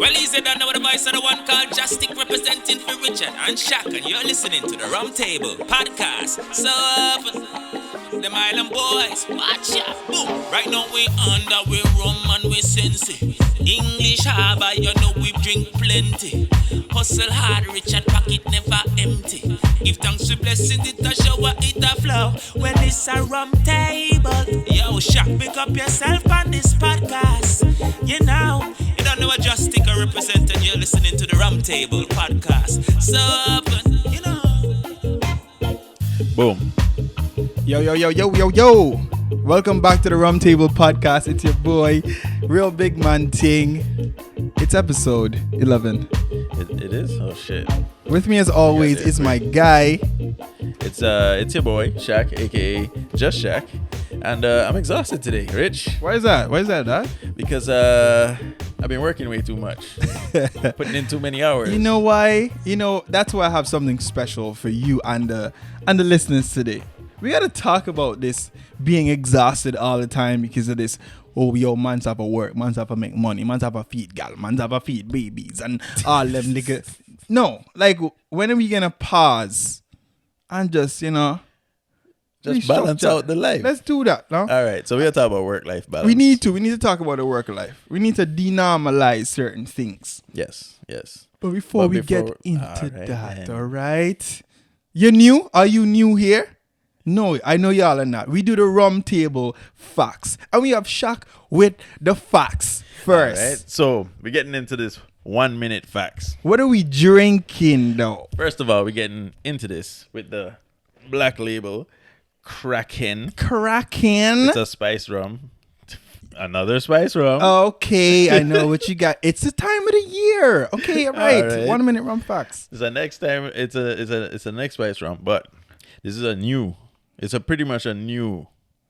Well, easy done now the voice of the one called Justic representing for Richard and Shaq, and you're listening to the Rum Table Podcast. So, the Island Boys, watch out, boom. Right now we under, we rum and we sensey. English harbor, you know we drink plenty. Hustle hard, Richard pocket never empty. Give thanks to blessings, it a shower, it a flow. Well, it's a Rum Table. Yo, Shaq, pick up yourself on this podcast. You know, you don't know what Justic representing, you're listening to the Rum Table Podcast. So, you know. Boom. Yo. Welcome back to the Rum Table Podcast. It's your boy, Real Big Man Ting. It's episode 11. It is? Oh, shit. With me, as always, is my guy. It's your boy, Shaq, a.k.a. Just Shaq. And I'm exhausted today, Rich. Why is that? Dad? Because I've been working way too much. Putting in too many hours. You know why? That's why I have something special for you and the listeners today. We got to talk about this being exhausted all the time because of this. Oh, yo, man's have to work. Man's have to make money. Man's have to feed gal. Man's have to feed babies and all them niggas. No, like, when are we going to pause and just balance out the life? Let's do that, no? All right, so we're talking about work-life balance. We need to talk about the work life. We need to denormalize certain things. Yes. But before we get into right, that, then. all right? You're new? Are you new here? No, I know y'all are not. We do the Rum Table facts. And we have Shaq with the facts first. All right, so we're getting into this 1 minute facts. What are we drinking, though? First of all, we're getting into this with the Black Label Kraken. It's a spice rum. Another spice rum. Okay, I know what you got. It's the time of the year. Okay, all right. All right. 1 minute rum facts. It's a next time. It's a next spice rum, but this is It's pretty much a new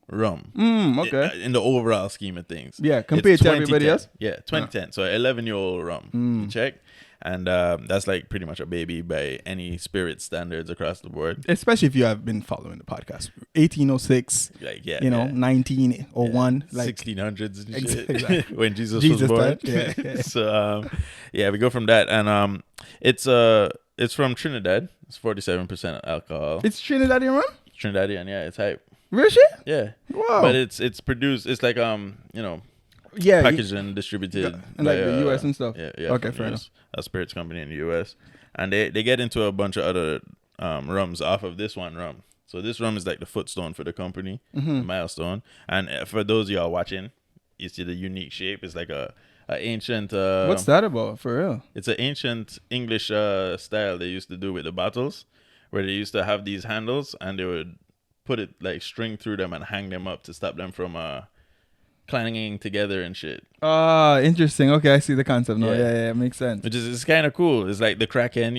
rum. Okay. In the overall scheme of things. Yeah, compared It's to everybody 2010. else? Yeah, 2010. So 11-year-old rum. You check. And that's like pretty much a baby by any spirit standards across the board. Especially if you have been following the podcast. 1806, Like, yeah. 1901. Like 1600s and shit. Exactly. When Jesus was born. died. Yeah. So, we go from that. And it's from Trinidad. It's 47% alcohol. It's Trinidadian rum? Trinidadian, yeah, it's hype. Really? Yeah. Wow. But it's produced, it's like, Yeah. packaged and distributed. And like the US and stuff? Yeah. Okay, from fair US, a spirits company in the US. And they get into a bunch of other rums off of this one rum. So this rum is like the footstone for the company, the milestone. And for those of y'all watching, you see the unique shape. It's like a ancient... What's that about, for real? It's an ancient English style they used to do with the bottles, where they used to have these handles and they would put it like string through them and hang them up to stop them from clanging together and shit. Interesting. Okay, I see the concept now. Yeah, makes sense. Which is it's kind of cool. It's like the Kraken.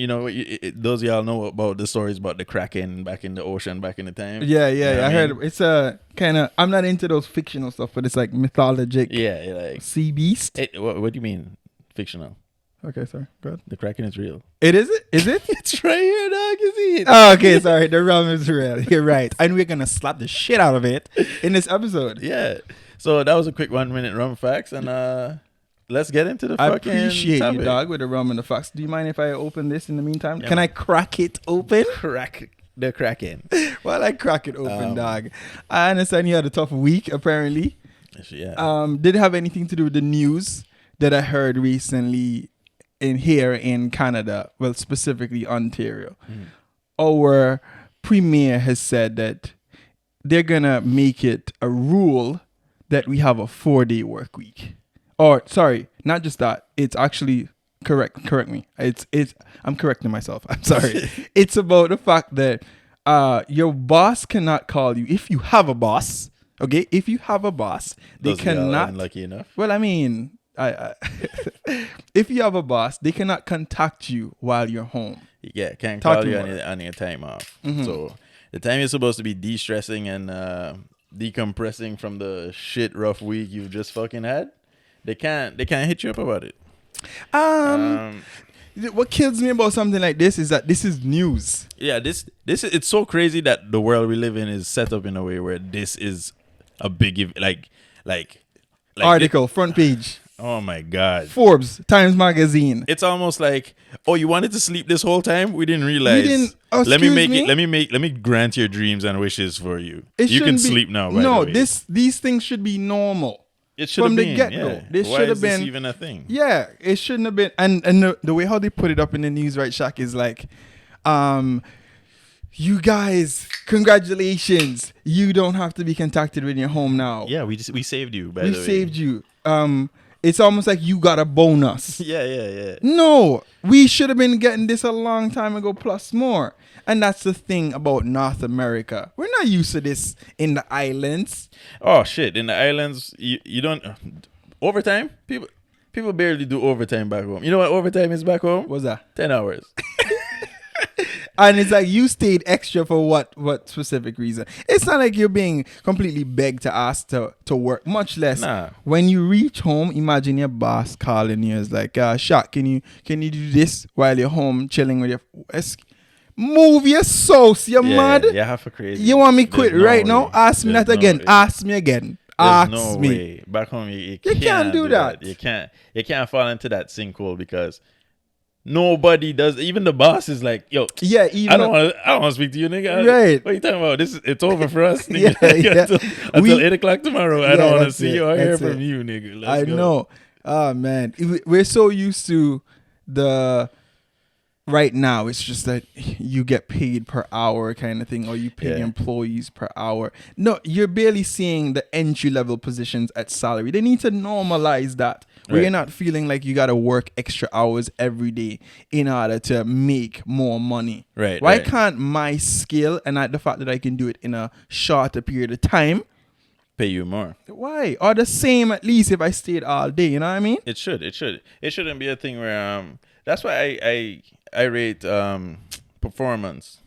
Those of y'all know about the stories about the Kraken back in the ocean back in the time. Yeah. You know what I I heard mean? it's a kind of. I'm not into those fictional stuff, but it's like mythologic. Yeah, like Sea beast. what do you mean fictional? Okay, sorry. Go ahead. The Kraken is real. Is it? It's right here, dog. You see it? Oh, okay, sorry. The rum is real. You're right. And we're gonna slap the shit out of it in this episode. Yeah. So that was a quick 1 minute rum facts, and let's get into the I fucking appreciate topic. you, dog, with the rum and the facts. Do you mind if I open this in the meantime? Yeah, Can man. I crack it open? Crack the Kraken. Well, I crack it open, dog. I understand you had a tough week, apparently. Yeah. Did it have anything to do with the news that I heard recently here in Canada? Well, specifically Ontario. Our premier has said that they're gonna make it a rule that we have a 4-day work week. Or sorry, not just that. It's actually correct me. I'm correcting myself. I'm sorry. It's about the fact that your boss cannot call you if you have a boss. Okay, if you have a boss, they Those of y'all cannot. unlucky enough. Well, I mean, I if you have a boss, they cannot contact you while you're home. Yeah, can't Talk call to you me on your time off. So the time you're supposed to be de-stressing and decompressing from the shit rough week you've just fucking had, they can't hit you up about it. What kills me about something like this is that this is news. Yeah, this is, it's so crazy that the world we live in is set up in a way where this is a big like Article, front page. Oh my God. Forbes, Times Magazine. It's almost like, oh, you wanted to sleep this whole time? We didn't realize. Let me grant your dreams and wishes for you. You can sleep now. By the way. These things should be normal. It should from have the been. get-go. Yeah. This Why should have is been this even a thing? Yeah, it shouldn't have been. And the way how they put it up in the news, right, Shaq, is like, you guys, congratulations. You don't have to be contacted when you're home now. Yeah, we saved you. By the way, we saved you. It's almost like you got a bonus. Yeah. No, we should have been getting this a long time ago, plus more. And that's the thing about North America. We're not used to this in the islands. Oh shit! In the islands, you don't overtime. People barely do overtime back home. You know what overtime is back home? What's that? 10 hours. And it's like you stayed extra for what specific reason? It's not like you're being completely begged to ask to work, much less when you reach home. Imagine your boss calling you. It's like, Shaq, can you do this while you're home chilling with your... Move your sauce, you're mad. Yeah, half a crazy. You want me quit right now? Ask me that again. Ask me again. There's no way. Back home, you can't do that. You can't fall into that sinkhole because nobody does. Even the boss is like, yo, yeah. I don't want to speak to you, nigga. Right? What are you talking about? It's over for us, nigga. Yeah. Until 8 o'clock tomorrow. I don't want to see you or hear from it. you, nigga. I know. Oh man, we're so used to the. Right now, it's just that you get paid per hour kind of thing, or you pay employees per hour. No, you're barely seeing the entry-level positions at salary. They need to normalize that. Where you're not feeling like you got to work extra hours every day in order to make more money. Right. Why can't my skill and the fact that I can do it in a shorter period of time pay you more? Why? Or the same at least if I stayed all day, you know what I mean? It should. It shouldn't be a thing where that's why I rate performance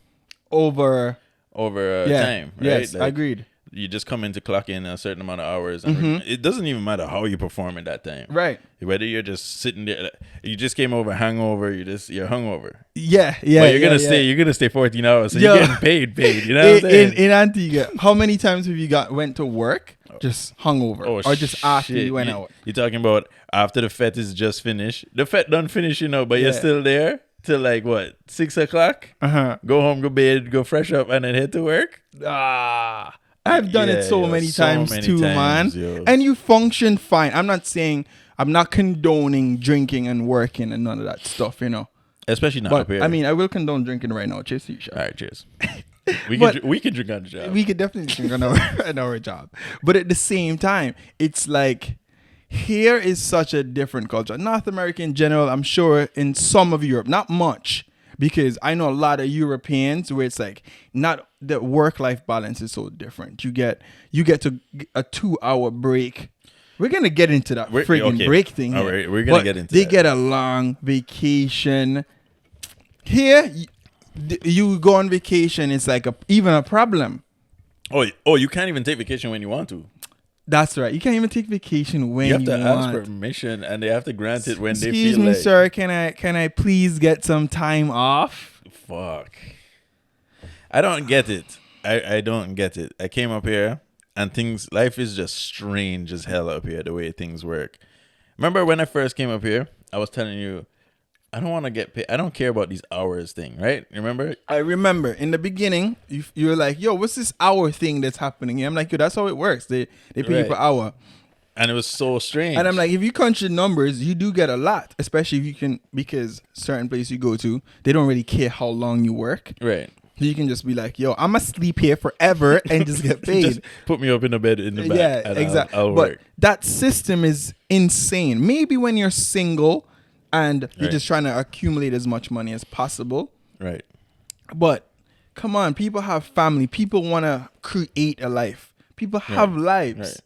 over time. Right? Yes, like, agreed. You just come in to clock in a certain amount of hours, and it doesn't even matter how you perform in that time. Right. Whether you're just sitting there, you just came over hangover, you're hungover. Yeah. But you're gonna stay 14 hours, so you're getting paid. You know what I'm saying? In Antigua, how many times have you went to work just hungover, or just after you went out? You're talking about after the fete is just finished. The fete done finish, but you're still there till like what, 6 o'clock? Go home, go bed, go fresh up, and then head to work. I've done it so many times too, man. Yo. And you function fine. I'm not condoning drinking and working and none of that stuff, Especially not up here. I mean, I will condone drinking right now. Cheers to you, Shaq. All right, cheers. We can drink on the job. We could definitely drink on our job. But at the same time, it's like here is such a different culture. North America in general, I'm sure in some of Europe, not much. Because I know a lot of Europeans where it's like not the work-life balance is so different. You get to a 2-hour break. We're gonna get into that friggin' break thing. All right, we're gonna get into that. They get a long vacation. Here, you go on vacation. It's like even a problem. Oh, you can't even take vacation when you want to. That's right. You can't even take vacation when you want. You have to ask permission, and they have to grant it when they feel like. Excuse me, sir. Can I please get some time off? Fuck. I don't get it. I don't get it. I came up here, and life is just strange as hell up here, the way things work. Remember when I first came up here, I was telling you, I don't want to get paid. I don't care about these hours thing, right? Remember? I remember in the beginning, you were like, yo, what's this hour thing that's happening? And I'm like, yo, that's how it works. They pay you per hour. And it was so strange. And I'm like, if you crunch the numbers, you do get a lot, especially if you can, because certain places you go to, they don't really care how long you work. Right. So you can just be like, yo, I'm going to sleep here forever and just get paid. Just put me up in the bed in the back. Yeah, exactly. I'll but work. That system is insane. Maybe when you're single and you're just trying to accumulate as much money as possible. Right. But come on, people have family. People want to create a life. People have lives. Right.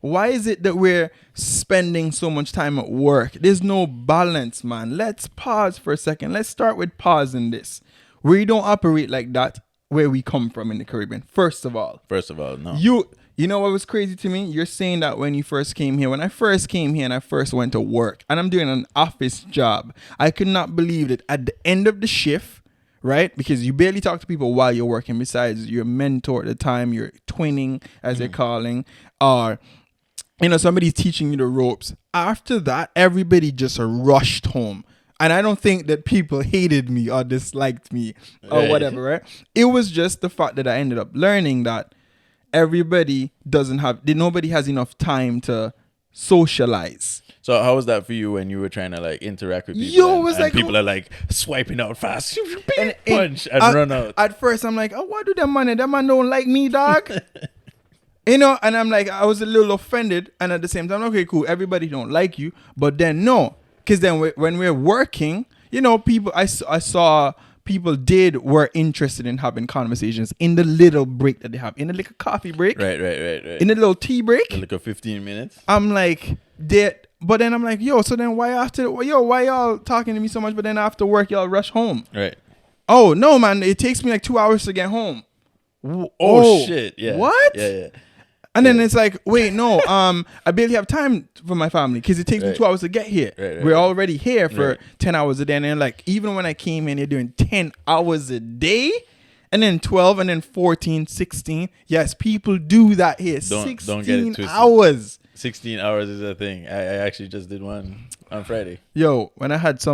Why is it that we're spending so much time at work? There's no balance, man. Let's pause for a second. Let's start with pausing this. We don't operate like that where we come from in the Caribbean. First of all, no. You know what was crazy to me? You're saying that when you first came here. When I first came here and I first went to work and I'm doing an office job, I could not believe that at the end of the shift, right? Because you barely talk to people while you're working. Besides your mentor at the time, your twinning, as they're calling, or you know, somebody's teaching you the ropes. After that, everybody just rushed home. And I don't think that people hated me or disliked me or Right. whatever, right? It was just the fact that I ended up learning that nobody has enough time to socialize. So how was that for you when you were trying to like interact with people? Yo, it was and like- people are like swiping out fast, And- punch and at, run out. At first, I'm like, oh, why do that man? That man don't like me, dog. You know, and I'm like, I was a little offended. And at the same time, okay, cool. Everybody don't like you. But then, no. Because then when we're working, you know, people, I saw people were interested in having conversations in the little break that they have. In the little coffee break. Right. In the little tea break. Like a 15 minutes. I'm like, but then I'm like, yo, so then why y'all talking to me so much? But then after work, y'all rush home. Right. Oh, no, man. It takes me like 2 hours to get home. Oh, shit. Yeah. What? Yeah. And then it's like, wait, no, I barely have time for my family because it takes me Right. 2 hours to get here. Right. We're already here for Right. 10 hours a day. And then like, even when I came in, you're doing 10 hours a day and then 12 and then 14, 16. Yes, people do that here. Don't get it 16 twisted. hours. 16 hours is a thing. I actually just did one on Friday. Yo, when I had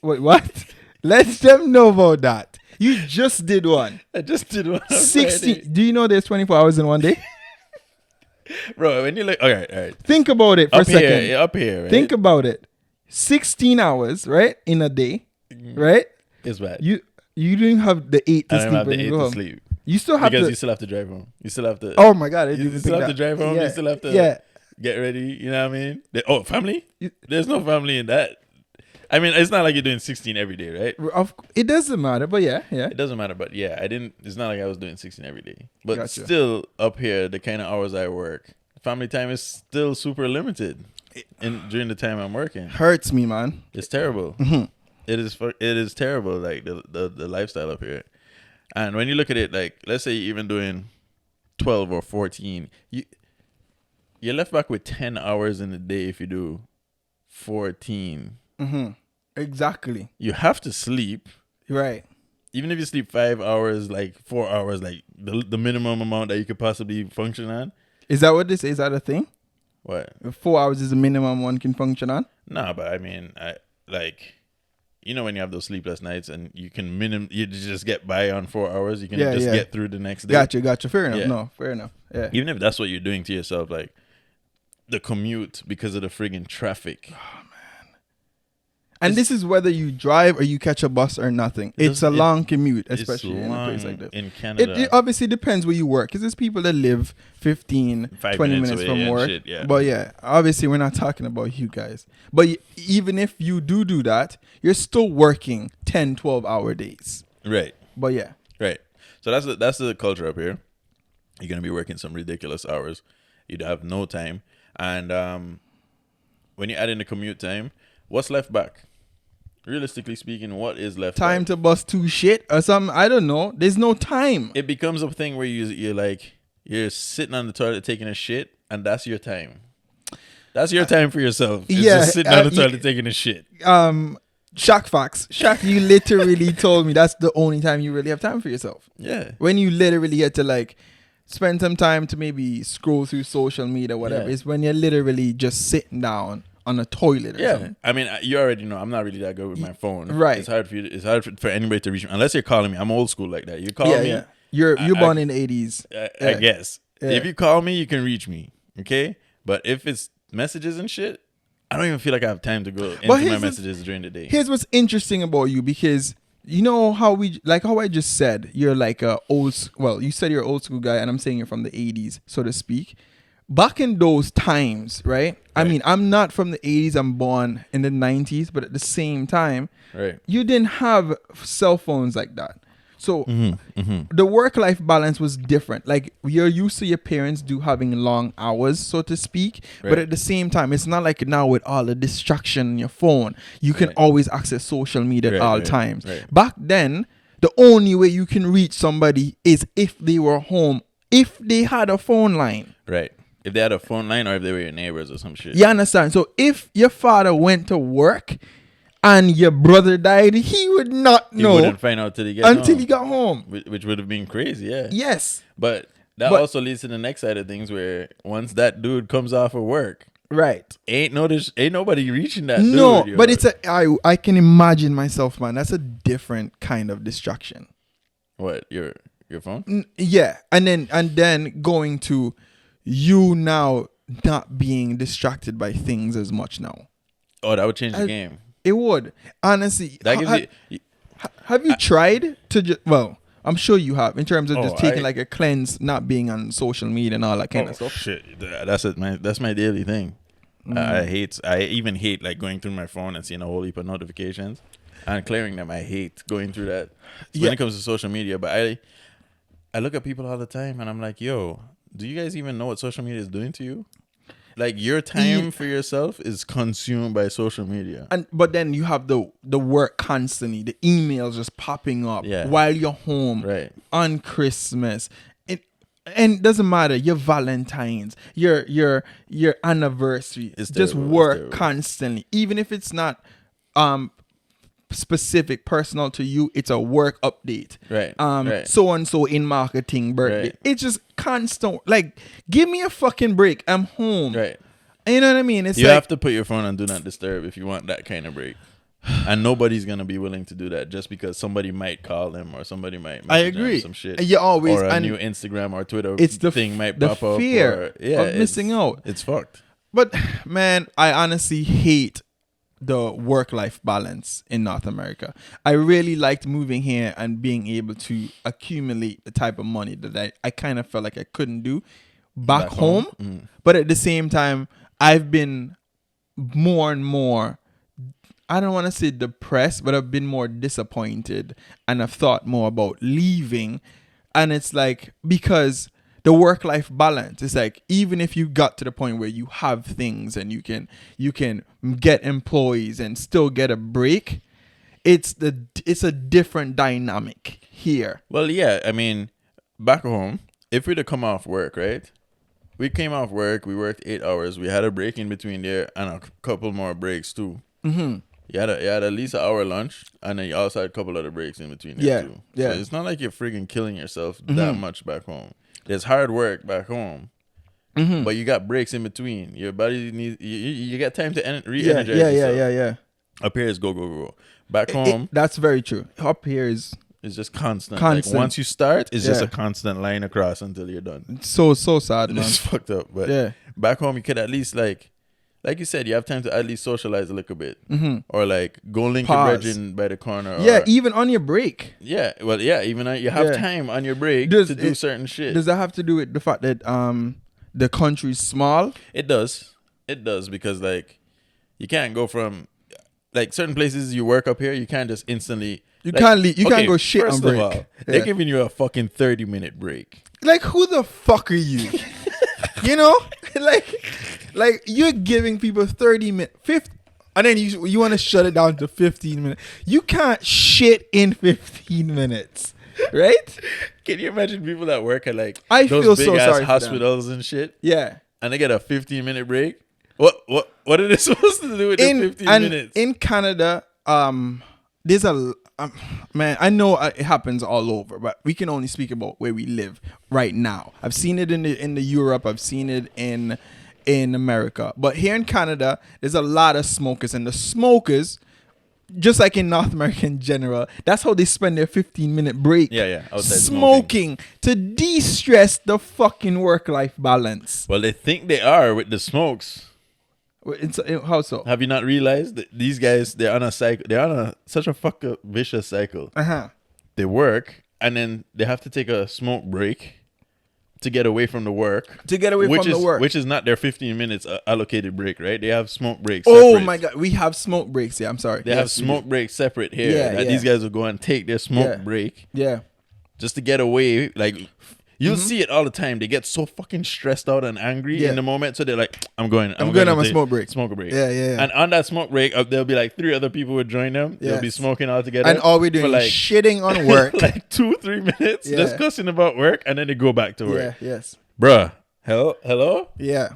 wait, what? Let them know about that. You just did one. I just did one on 16. Friday. Do you know there's 24 hours in one day? Bro, when you look, all right. Think about it for a second. Up here, right? Think about it. 16 hours, right? In a day, right? It's bad. You didn't have the 8 to I sleep don't have when the you 8 go to home. sleep. You still have Because to. you still have to drive home. You still have to. Oh my God. I You didn't still think have to that. drive home. Yeah. You still have to Yeah. get ready. You know what I mean? Family? You- There's no family in that. I mean, it's not like you're doing 16 every day, right? It doesn't matter, but yeah. It doesn't matter, but yeah, it's not like I was doing 16 every day. But Gotcha. still, up here, the kind of hours I work, family time is still super limited during the time I'm working. Hurts me, man. It's terrible. Mm-hmm. It is terrible, like the lifestyle up here. And when you look at it, like, let's say you're even doing 12 or 14, you're left back with 10 hours in a day if you do 14. Mm-hmm. Exactly. You have to sleep. Right. Even if you sleep 5 hours, like 4 hours, like the minimum amount that you could possibly function on. Is that what this is? Is that a thing? What? 4 hours is the minimum one can function on? Nah, but I mean, you know when you have those sleepless nights and you just get by on 4 hours, you can get through the next day. Gotcha. Fair enough. Yeah. No, fair enough. Yeah. Even if that's what you're doing to yourself, like the commute because of the friggin' traffic. And this is whether you drive or you catch a bus or nothing. It's a long commute, especially in a place like this. In Canada. It obviously depends where you work, because there's people that live 15, 5 20 minutes minutes away from and work. shit, yeah. But yeah, obviously we're not talking about you guys. But even if you do that, you're still working 10, 12-hour days. Right. But yeah. Right. So that's the culture up here. You're gonna be working some ridiculous hours. You'd have no time. And when you add in the commute time, what's left back? Realistically speaking, what is left Time back? to bust two shit or something. I don't know. There's no time. It becomes a thing where you're sitting on the toilet taking a shit, and that's your time. That's your time for yourself. It's yeah, just sitting on the toilet taking a shit. Shaq facts. Shaq, you literally told me that's the only time you really have time for yourself. Yeah. When you literally get to like spend some time to maybe scroll through social media or whatever. Yeah. It's when you're literally just sitting down on a toilet or something. I mean, you already know I'm not really that good with my phone. Right. It's hard for anybody to reach me unless you're calling me. I'm old school like that. You call me. Yeah. You're born in the 80s. I guess. Yeah. If you call me, you can reach me. Okay? But if it's messages and shit, I don't even feel like I have time to go into my messages during the day. Here's what's interesting about you, because you know how how I just said, you're like you said you're an old school guy, and I'm saying you're from the 80s, so to speak. Back in those times, right? I mean, I'm not from the 80s. I'm born in the 90s, but at the same time, Right. you didn't have cell phones like that. So the work-life balance was different. Like, you're used to your parents having long hours, so to speak. Right. But at the same time, it's not like now with all the distraction on your phone. You can always access social media at all times. Right. Back then, the only way you can reach somebody is if they were home, if they had a phone line. Right. If they had a phone line or if they were your neighbors or some shit. You understand? So if your father went to work and your brother died, he would not know He wouldn't find out till he until he got home. Which would have been crazy, yeah. Yes. But that But- also leads to the next side of things where once that dude comes off of work, Right. ain't nobody reaching that No, dude. but it's I can imagine myself, man. That's a different kind of distraction. What, your phone? Yeah, and then going to you now not being distracted by things as much now. Oh, that would change the game. It would. Honestly, That gives you have you tried to just, well, I'm sure you have, in terms of just Oh, taking like a cleanse, not being on social media and all that kind of stuff. shit. That's my daily thing. I even hate like going through my phone and seeing a whole heap of notifications and clearing them. I hate going through that when it comes to social media. But I look at people all the time and I'm like, yo, do you guys even know what social media is doing to you? Like, your time for yourself is consumed by social media. But then you have the work constantly, the emails just popping up while you're home, Right. on Christmas. And it doesn't matter, your Valentine's, your anniversary, It's just terrible, work constantly. Even if it's not specific, personal to you, it's a work update. Right. So and so in marketing birthday. Right. It's just constant. Like, give me a fucking break. I'm home. Right. You know what I mean? It's You like, have to put your phone on Do Not Disturb if you want that kind of break. And nobody's going to be willing to do that just because somebody might call them or somebody might message them some shit. You always, or a and new Instagram or Twitter it's the thing might the pop up. fear of missing out. It's fucked. But man, I honestly hate the work-life balance in North America. I really liked moving here and being able to accumulate the type of money that I kind of felt like I couldn't do back home. Mm. But at the same time, I've been more and more, I don't want to say depressed, but I've been more disappointed and I've thought more about leaving. And it's like, because the work-life balance is like, even if you got to the point where you have things and you can get employees and still get a break, it's a different dynamic here. Well, yeah. I mean, back home, if we'd have come off work, right? We came off work. We worked 8 hours. We had a break in between there and a couple more breaks too. Mm-hmm. You had at least an hour lunch, and then you also had a couple other breaks in between there too. Yeah. So it's not like you're freaking killing yourself that much back home. There's hard work back home, but you got breaks in between. Your body needs you got time to re-energize yourself. Yeah. Up here is go. Back home, That's very true. Up here is it's just constant. Constant. Like, once you start, it's just Yeah. a constant line across until you're done. so sad, man. It's fucked up. But back home, you could at least like you said, you have time to at least socialize a little bit, or like go link your Pause. brethren by the corner. Yeah, or, even on your break. yeah. Well, yeah. Even you have time on your break to do certain shit. Does that have to do with the fact that the country's small? It does because like you can't go from like certain places you work up here. You can't just instantly. You like, can't leave, you can't go shit first on break. Of all, they're giving you a fucking 30-minute break. Like, who the fuck are you? You know, like you're giving people 30 minutes, 50, and then you want to shut it down to 15 minutes. You can't shit in 15 minutes, right? Can you imagine people that work at like I those feel big so ass sorry for them. hospitals and shit, Yeah. and they get a 15-minute break? What are they supposed to do with the 15 minutes? In Canada, there's a man, I know it happens all over, but we can only speak about where we live right now. I've seen it in the Europe, I've seen it in America, but here in Canada, there's a lot of smokers, and the smokers, just like in North America in general, that's how they spend their 15-minute break. Yeah, outside smoking to de-stress the fucking work-life balance. Well, they think they are with the smokes. How so? Have you not realized that these guys, they're on a cycle? They're on such a fucking vicious cycle. They work and then they have to take a smoke break to get away from the work. Which is not their 15 minutes allocated break, right? They have smoke breaks. Oh separate. my God, we have smoke breaks. Yeah, I'm sorry. They have smoke breaks separate here. Yeah. These guys will go and take their smoke break. Yeah. Just to get away. Like, you'll see it all the time. They get so fucking stressed out and angry in the moment. So they're like, I'm going on my smoke break. Smoke a break. Yeah. And on that smoke break, there'll be like 3 other people would join them. They'll be smoking all together. And all we're doing is shitting on work. like 2-3 minutes discussing about work. And then they go back to work. Yeah, yes. Bruh. Hello? Yeah.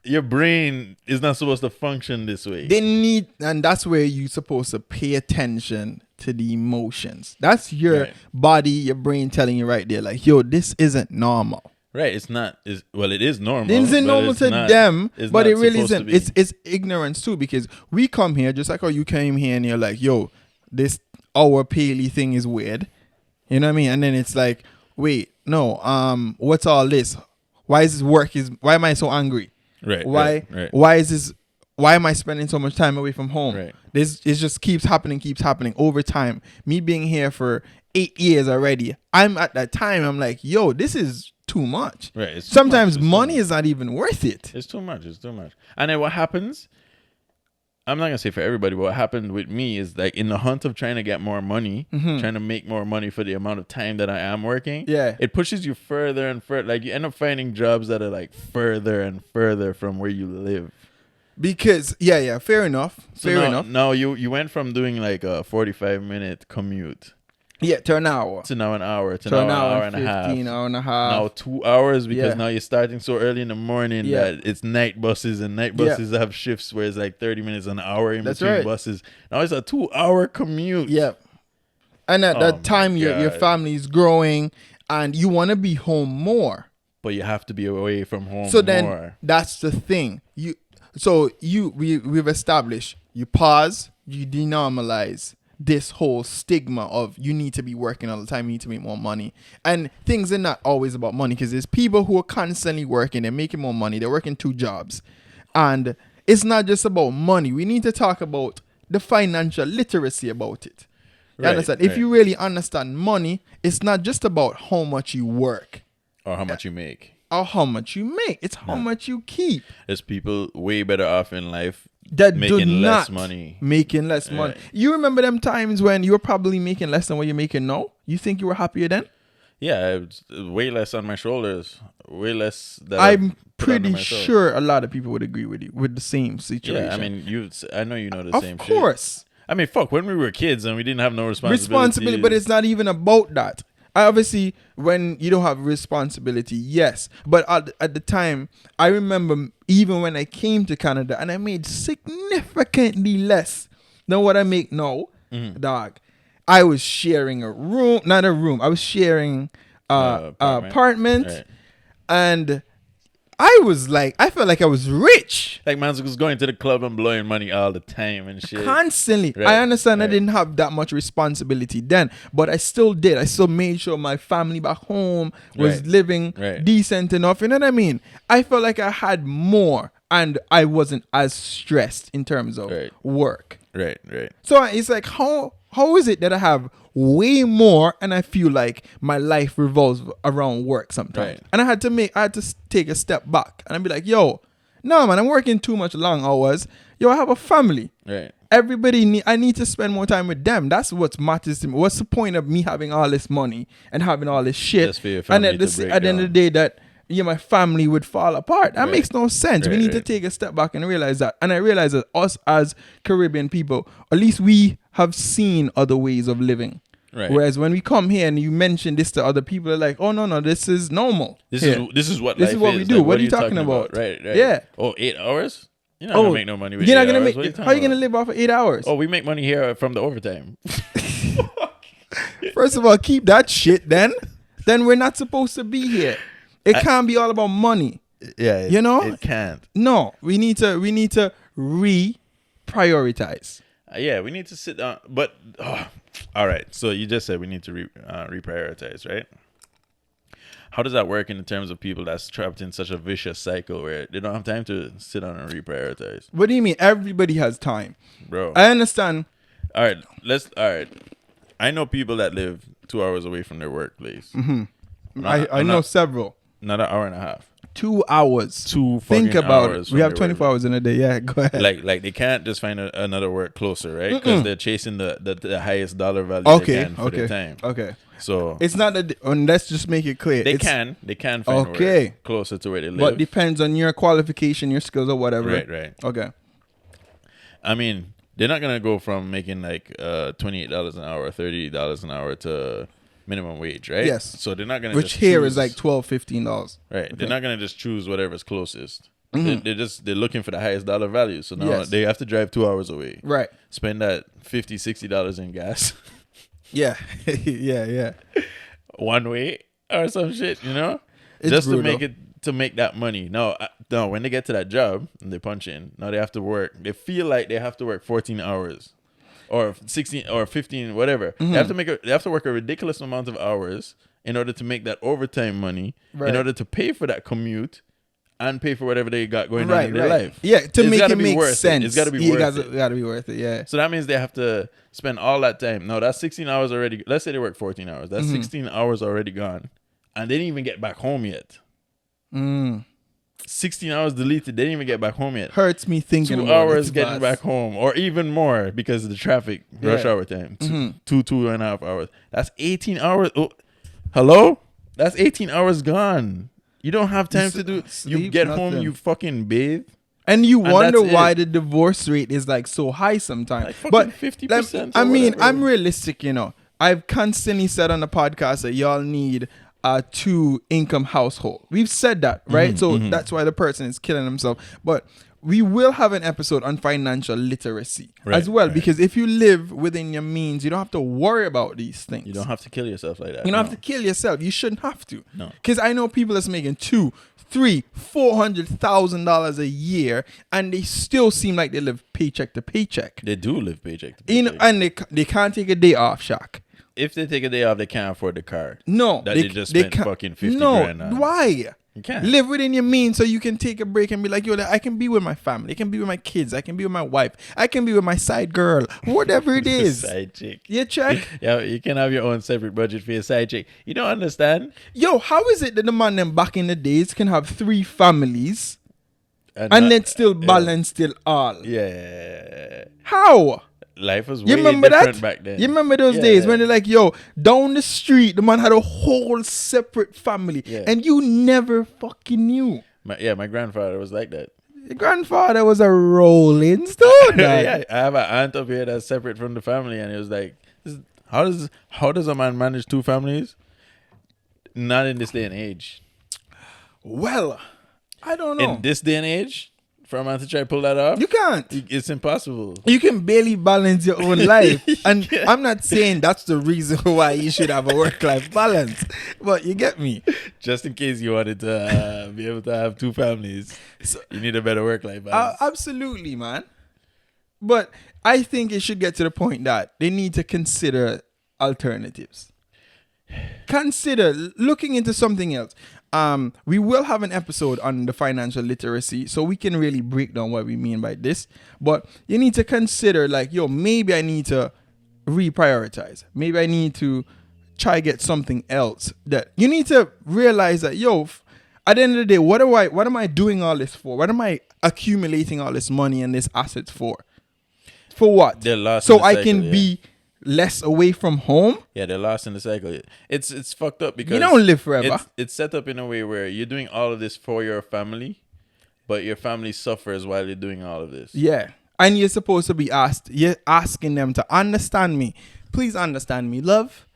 Your brain is not supposed to function this way. They need, and that's where you're supposed to pay attention to the emotions. That's your body, your brain telling you right there, like, yo, this isn't normal. Right. It's not. It is normal. It's normal to them, but it really isn't. It's It's ignorance too, because we come here just like how you came here and you're like, yo, this our paley thing is weird. You know what I mean? And then it's like, wait, no, what's all this? Why is this why am I so angry? right. Why Right. why is this why am I spending so much time away from home? Right. It just keeps happening over time. Me being here for 8 years already, I'm at that time, I'm like, yo, this is too much. Right. It's too Sometimes much. money is not even worth it. It's too much. It's too much. And then what happens? I'm not gonna say for everybody, but what happened with me is like in the hunt of trying to get more money, trying to make more money for the amount of time that I am working. Yeah. It pushes you further and further. Like you end up finding jobs that are like further and further from where you live. Because fair enough. Now you went from doing like a 45-minute commute To an hour. to now an hour to To now an hour and a half. 15, hour and a half. Now 2 hours because Yeah. now you're starting so early in the morning Yeah. that it's night buses, and night buses have shifts where it's like 30 minutes, an hour in That's between right. buses. Now it's a 2-hour commute. Yeah. And at that my time, your God. family is growing and you want to be home more. But you have to be away from home So then more. that's the thing. We've established you pause, you denormalize this whole stigma of you need to be working all the time, you need to make more money. And things are not always about money, because there's people who are constantly working, they're making more money, they're working 2 jobs. And it's not just about money. We need to talk about the financial literacy about it. You Right, understand? If right. you really understand money, it's not just about how much you work Or how much you make. or how much you make. It's how much you keep. There's people way better off in life That making do less not money. making less money. Right. You remember them times when you were probably making less than what you're making now? You think you were happier then? Yeah, it's way less on my shoulders. Way less that I'm I've put under pretty myself. sure a lot of people would agree with you with the same situation. Yeah, I mean, I know you know the same of shit. course. I mean, fuck, when we were kids and we didn't have no Responsibility, but it's not even about that. Obviously, when you don't have responsibility, yes. But at the time, I remember even when I came to Canada and I made significantly less than what I make now, dog. I was sharing I was sharing apartment. Right. And I felt like I was rich. Like, man was going to the club and blowing money all the time and shit. Constantly. Right, I understand I right. didn't have that much responsibility then, but I still did. I still made sure my family back home was Right, living right. decent enough. You know what I mean? I felt like I had more and I wasn't as stressed in terms of Right. work. Right. So it's like, how is it that I have way more and I feel like my life revolves around work sometimes? Right. And I had to take a step back and I'd be like, yo, no, man, I'm working too much long hours. Yo, I have a family. Right. I need to spend more time with them. That's what matters to me. What's the point of me having all this money and having all this shit? Just for your And family at to the break end of the down. day that my family would fall apart. That Right. makes no sense. We Right, need to right. take a step back and realize that. And I realize that us as Caribbean people, at least we have seen other ways of living. Right. Whereas when we come here and you mention this to other people, they're like, oh, no, this is normal. This here. is what This life is what we do. Like, What are you talking about? Right. Yeah. Oh, 8 hours? You're not gonna make no money with You're 8 not gonna hours. make. What How are you talking gonna live off of 8 hours? Oh, we make money here from the overtime. First of all, keep that shit then. Then we're not supposed to be here. It can't be all about money. Yeah, You know? it can't. No, we need to reprioritize. Yeah, we need to sit down. But all right. So you just said we need to reprioritize, right? How does that work in terms of people that's trapped in such a vicious cycle where they don't have time to sit down and reprioritize, What do you mean? Everybody has time. bro? I understand. All right. I know people that live 2 hours away from their workplace. Mm-hmm. I know several. Not an hour and a half. 2 hours. 2 Think fucking about hours it. from We have their 24 hours in a day. Yeah, go ahead. Like they can't just find another work closer, right? Because they're chasing the highest dollar value they okay, can for their time. okay. So It's not that. And let's just make it clear. they It's- can find Okay. work closer to where they live. But depends on your qualification, your skills, or whatever. Right. Okay. I mean, they're not gonna go from making like $28 an hour, $30 an hour to minimum wage, right? Yes. So they're not gonna. Which just here choose, is like $12, $15. right. Okay. They're not gonna just choose whatever's closest. Mhm. They're looking for the highest dollar value. So now Yes. they have to drive 2 hours away. Right. Spend that $50-$60 in gas Yeah. yeah. one way or some shit, you know? just brutal. to make that money. No, when they get to that job and they punch in, now they have to work. They feel like they have to work 14 hours or 16 or 15, whatever. Mm-hmm. They have to work a ridiculous amount of hours in order to make that overtime money, in order to pay for that commute and pay for whatever they got going on in their life. Yeah, to It's make gotta it be make worth sense. It's got to be worth it. It's got to be worth it, yeah. So that means they have to spend all that time. No, that's 16 hours already. Let's say they work 14 hours. That's 16 hours already gone. And they didn't even get back home yet. 16 hours deleted. They didn't even get back home yet. Hurts me thinking 2 about hours it, getting back home, or even more because of the traffic, rush hour time. 2.5 hours. That's 18 hours. Oh, hello? That's 18 hours gone. You don't have time to do. You get home, you fucking bathe. And you wonder that's why it. the divorce rate is like so high sometimes. Like fucking but 50%. I mean, whatever. I'm realistic, I've constantly said on the podcast that y'all need a 2-income household. We've said that, right? So that's why the person is killing himself. But we will have an episode on financial literacy as well, because if you live within your means, you don't have to worry about these things. You don't have to kill yourself like that. You don't have to kill yourself. You shouldn't have to. No. Because I know people that's making $200,000-$400,000 a year, and they still seem like they live paycheck to paycheck. They do live paycheck to paycheck. And they can't take a day off, Shaq. If they take a day off, they can't afford the car. No, That they just spent can't- fucking 50 no, grand on. why? You can't. Live within your means so you can take a break and be like, yo, I can be with my family. I can be with my kids. I can be with my wife. I can be with my side girl. Whatever it is. Side chick. You check? Yeah, you can have your own separate budget for your side chick. You don't understand? Yo, how is it that the man them back in the days can have 3 families and not- then still balance still all? Yeah. How? Life was way You remember different that? back then. You remember those days when they're like, yo, down the street, the man had a whole separate family, and you never fucking knew. My grandfather was like that. Your grandfather was a rolling stone. Yeah, I have an aunt up here that's separate from the family, and it was like, how does a man manage 2 families? Not in this day and age. Well, I don't know. In this day and age, for a man to try to pull that off, You can't. it's impossible. You can barely balance your own life. And I'm not saying that's the reason why you should have a work-life balance. But you get me. Just in case you wanted to be able to have 2 families, you need a better work-life balance. Absolutely, man. But I think it should get to the point that they need to consider alternatives. Consider looking into something else. We will have an episode on the financial literacy, so we can really break down what we mean by this. But you need to consider, like, yo, maybe I need to reprioritize. Maybe I need to try get something else. That you need to realize that, yo, at the end of the day, what am I doing all this for? What am I accumulating all this money and this assets for? For what? They're lost So in the I cycle, can be less away from home. Yeah, they're lost in the cycle. It's fucked up because You don't live forever. It's set up in a way where you're doing all of this for your family, but your family suffers while you're doing all of this. Yeah. And you're supposed to be asking them to understand me. Please understand me, love.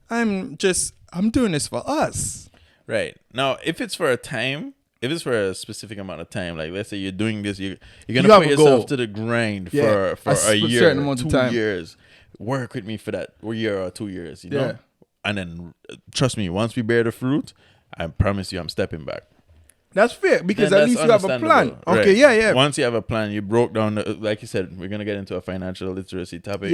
I'm doing this for us. Right. Now, if it's for a specific amount of time, like let's say you're doing this, you're gonna have put a yourself goal. to the grind Yeah. for a year, certain amount of 2 time. years. Work with me for that year or 2 years, you know? Yeah. And then trust me, once we bear the fruit, I promise you I'm stepping back. That's fair because Then at that's least you have a plan. understandable. Okay, Right. yeah. Once you have a plan, you broke down, like you said, we're gonna get into a financial literacy topic,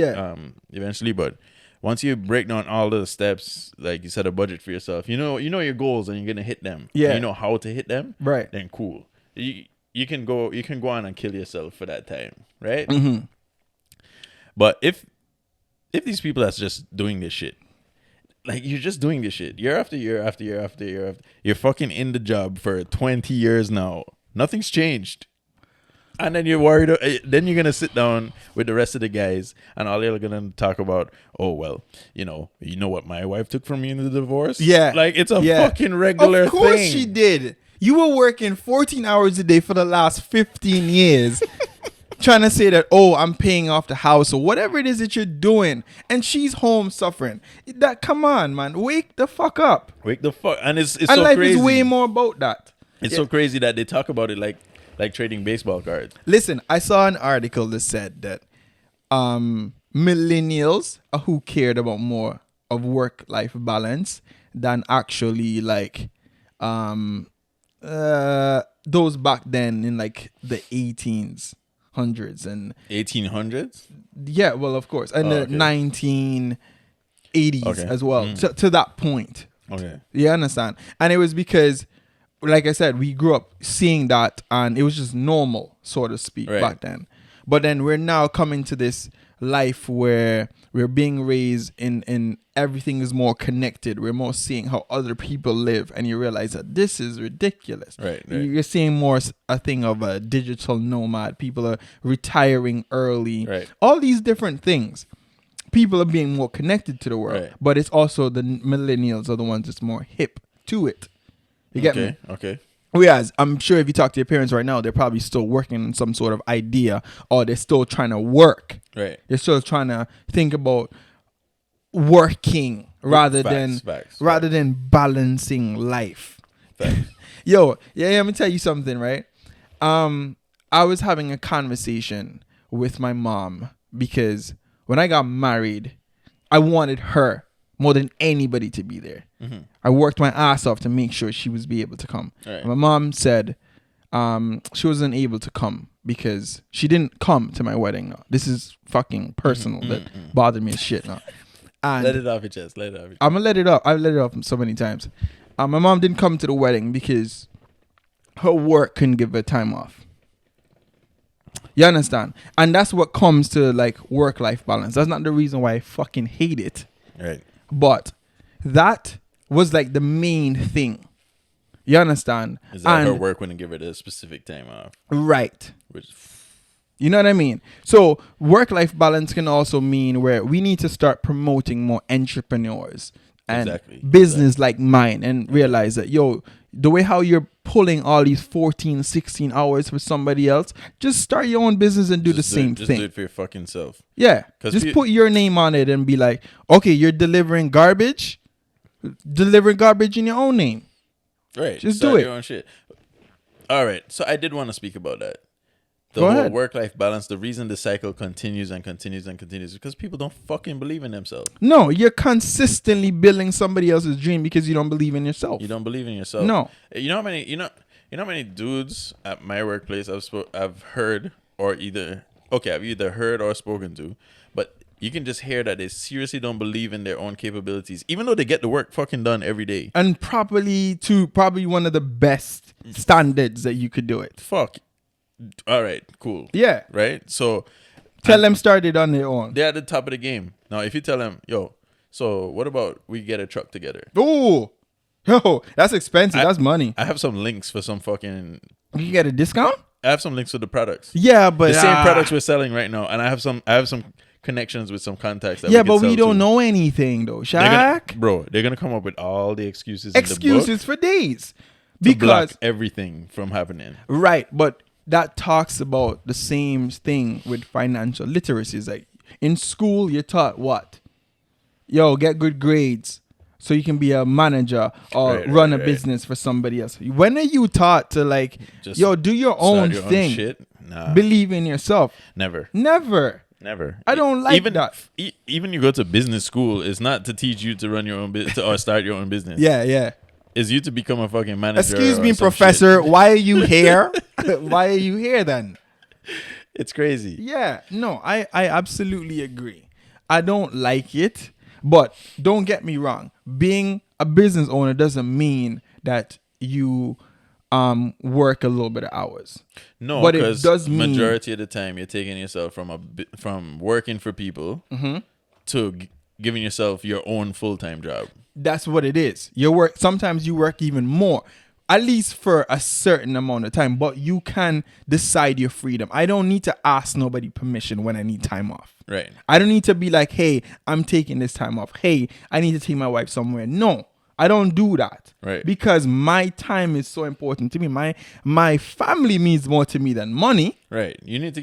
eventually. But once you break down all the steps, like you set a budget for yourself, you know your goals and you're gonna hit them. Yeah. You know how to hit them. Right. Then cool. You can go on and kill yourself for that time, right? Mm-hmm. But if these people that's just doing this shit, like you're just doing this shit year after year after year after year after, you're fucking in the job for 20 years now. Nothing's changed. And then you're worried, then you're going to sit down with the rest of the guys and all they're going to talk about, oh, well, you know what my wife took from me in the divorce? Yeah. Like it's a fucking regular thing. Of course she did. You were working 14 hours a day for the last 15 years. Trying to say that, oh, I'm paying off the house or whatever it is that you're doing, and she's home suffering. That, come on, man, wake the fuck up. Wake the fuck. And it's And so life crazy. is way more about that. It's so crazy that they talk about it like trading baseball cards. Listen, I saw an article that said that millennials are who cared about more of work-life balance than actually like those back then in like the 1800s and 1800s. yeah, well, of course, and the okay. 1980s Okay. as well. To that point, Okay. you understand? And it was because, like I said, we grew up seeing that, and it was just normal, so to speak, Right. back then. But then we're now coming to this life where we're being raised in everything is more connected. We're more seeing how other people live, and you realize that this is ridiculous. Right. You're seeing more a thing of a digital nomad. People are retiring early. Right. All these different things. People are being more connected to the world, Right. but it's also the millennials are the ones that's more hip to it. You get me? Okay. Whereas I'm sure if you talk to your parents right now, they're probably still working on some sort of idea, or they're still trying to work. Right. They're still trying to think about working rather than balancing life. Facts. Yo, yeah, let me tell you something, right? I was having a conversation with my mom because when I got married, I wanted her more than anybody to be there. Mm-hmm. I worked my ass off to make sure she was be able to come. Right. My mom said she wasn't able to come because she didn't come to my wedding. No. This is fucking personal that bothered me as shit. No. And Let it off your chest. I'm gonna let it up. I've let it off so many times. My mom didn't come to the wedding because her work couldn't give her time off. You understand? And that's what comes to like work-life balance. That's not the reason why I fucking hate it. Right. But that was like the main thing. You understand? Is that her work wouldn't give her the specific time off? Right. Which, You know what I mean? So work-life balance can also mean where we need to start promoting more entrepreneurs and business like mine, and realize that, yo, the way how you're pulling all these 14, 16 hours for somebody else, just start your own business and do the same thing. Just do it for your fucking self. Yeah. Just put your name on it and be like, okay, you're delivering garbage in your own name. Right. Just Start do it. your own shit. All right. So I did want to speak about that. The Go whole ahead. work-life balance, the reason the cycle continues and continues and continues is because people don't fucking believe in themselves. No, you're consistently building somebody else's dream because you don't believe in yourself. You don't believe in yourself. No. You know how many dudes at my workplace I've heard or I've either heard or spoken to, but you can just hear that they seriously don't believe in their own capabilities, even though they get the work fucking done every day. And probably one of the best standards that you could do it. Fuck. All right, cool. Yeah. Right? So Tell them start it on their own. they're at the top of the game. Now, if you tell them, yo, so what about we get a truck together? Ooh. Yo, that's expensive. That's money. I have some links for some fucking... You can get a discount? I have some links for the products. Yeah, but... The same products we're selling right now. And I have some connections with some contacts that yeah, we can but we sell don't to. know anything, though, Shaq. They're going to come up with all the excuses Excuses for days. to block Because... everything from happening. Right, but that talks about the same thing with financial literacy. It's like in school, you're taught what? Yo, get good grades so you can be a manager or run a business for somebody else. When are you taught to like, Just do your own thing? Shit? Nah. Believe in yourself. Never. I don't like that. Even you go to business school, it's not to teach you to run your own business or start your own business. Yeah. It's you to become a fucking manager. Excuse or me, some professor. shit. Why are you here? Why are you here then? It's crazy. Yeah, no, I absolutely agree. I don't like it, but don't get me wrong. Being a business owner doesn't mean that you work a little bit of hours. No, but because it does mean majority of the time you're taking yourself from working for people to giving yourself your own full-time job. That's what it is. Sometimes you work even more, at least for a certain amount of time, but you can decide your freedom. I don't need to ask nobody permission when I need time off. Right. I don't need to be like, hey, I'm taking this time off. Hey, I need to take my wife somewhere. No, I don't do that. Right. Because my time is so important to me. My family means more to me than money. Right. You need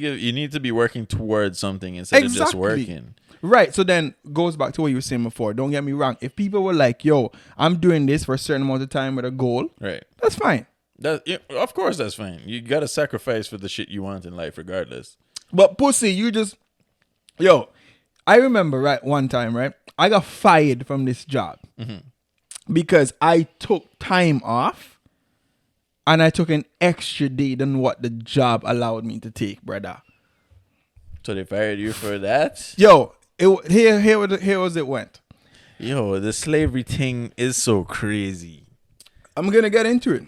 to be working towards something instead of just working. Right. So then goes back to what you were saying before. Don't get me wrong. If people were like, yo, I'm doing this for a certain amount of time with a goal, right, that's fine. Of course that's fine. You got to sacrifice for the shit you want in life regardless. But pussy, I remember one time, I got fired from this job because I took time off And I took an extra day than what the job allowed me to take, brother. So they fired you for that? Yo, here was it went. Yo, the slavery thing is so crazy. I'm going to get into it.